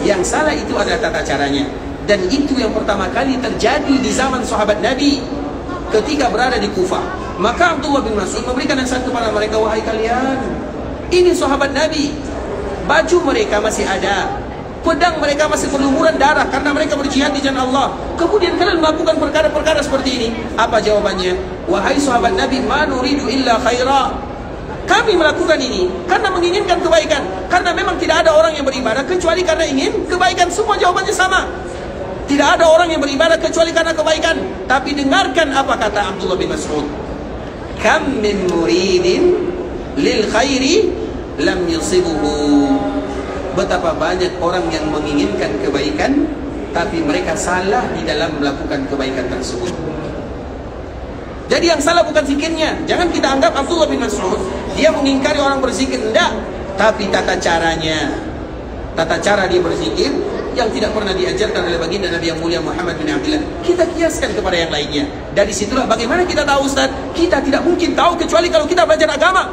Yang salah itu adalah tata caranya. Dan itu yang pertama kali terjadi di zaman sahabat Nabi ketika berada di Kufah. Maka Abdullah bin Mas'ud memberikan nasihat kepada mereka, wahai kalian, ini sahabat Nabi, baju mereka masih ada, pedang mereka masih berlumuran darah karena mereka berjihad di jalan Allah. Kemudian kalian melakukan perkara-perkara seperti ini. Apa jawabannya? Wahai sahabat Nabi, ma nuridu illa khaira. Kami melakukan ini karena menginginkan kebaikan. Karena memang tidak ada orang yang beribadah kecuali karena ingin kebaikan. Semua jawabannya sama. Tidak ada orang yang beribadah kecuali karena kebaikan. Tapi dengarkan apa kata Abdullah bin Mas'ud. Kam min muridin lil khairi lam yusibuhu. Betapa banyak orang yang menginginkan kebaikan, tapi mereka salah di dalam melakukan kebaikan tersebut. Jadi yang salah bukan zikirnya. Jangan kita anggap Abdullah bin Mas'ud dia mengingkari orang berzikir. Tidak. Tapi tata caranya, tata cara dia berzikir yang tidak pernah diajarkan oleh baginda Nabi yang mulia Muhammad bin Abdullah, kita kiaskan kepada yang lainnya. Dari situlah bagaimana kita tahu, Ustaz? Kita tidak mungkin tahu kecuali kalau kita belajar agama.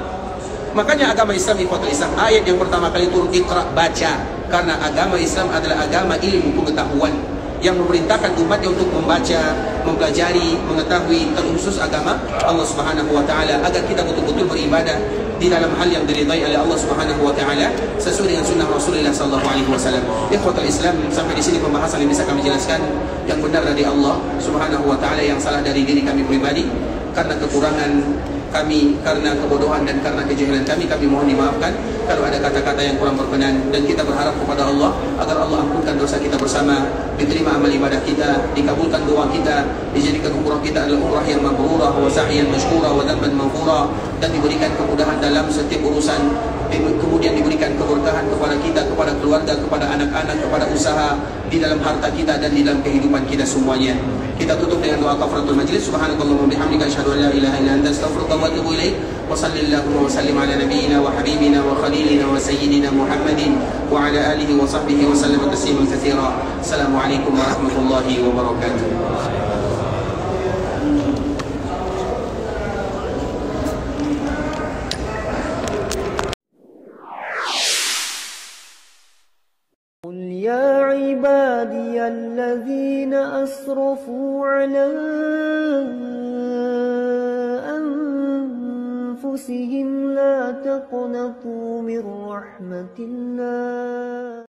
Makanya agama Islam, ikhwatul Islam, ayat yang pertama kali turun, Iqra, baca. Karena agama Islam adalah agama ilmu pengetahuan yang memerintahkan umatnya untuk membaca, mempelajari, mengetahui terkhusus agama Allah Subhanahu wa taala agar kita betul-betul beribadah di dalam hal yang diridai oleh Allah Subhanahu wa taala sesuai dengan sunnah Rasulullah sallallahu alaihi wasallam. Ikhwatul Islam, sampai di sini pembahasan yang bisa kami jelaskan. Yang benar dari Allah Subhanahu wa taala, yang salah dari diri kami pribadi. karena kekurangan kami, karena kebodohan dan karena kejahilan kami mohon dimaafkan kalau ada kata-kata yang kurang berkenan. Dan kita berharap kepada Allah agar Allah ampunkan dosa kita bersama, diterima amal ibadah kita, dikabulkan doa kita, dijadikan umrah kita adalah umrah yang mabrurah wa sa'yan mashkura wa dhanban maghfura, dan diberikan kemudahan dalam setiap urusan, kemudian diberikan keberkahan kepada kita, kepada keluarga, kepada anak-anak, kepada usaha, di dalam harta kita dan di dalam kehidupan kita semuanya. Kita tutup dengan doa kafaratul majlis. Subhanakallahumma bihamdika asyhadu an la ilaha illa anta astaghfiruka wa atubu ilaik. Wa sallallahu wa sallim ala nabiyyina wa habibina wa khalilina wa sayyidina Muhammadin wa ala alihi wa sahbihi wa sallam tasliman katsira. Assalamualaikum warahmatullahi wabarakatuh. قل يا عبادي الذين أسرفوا على أنفسهم لا تقنطوا من رحمة الله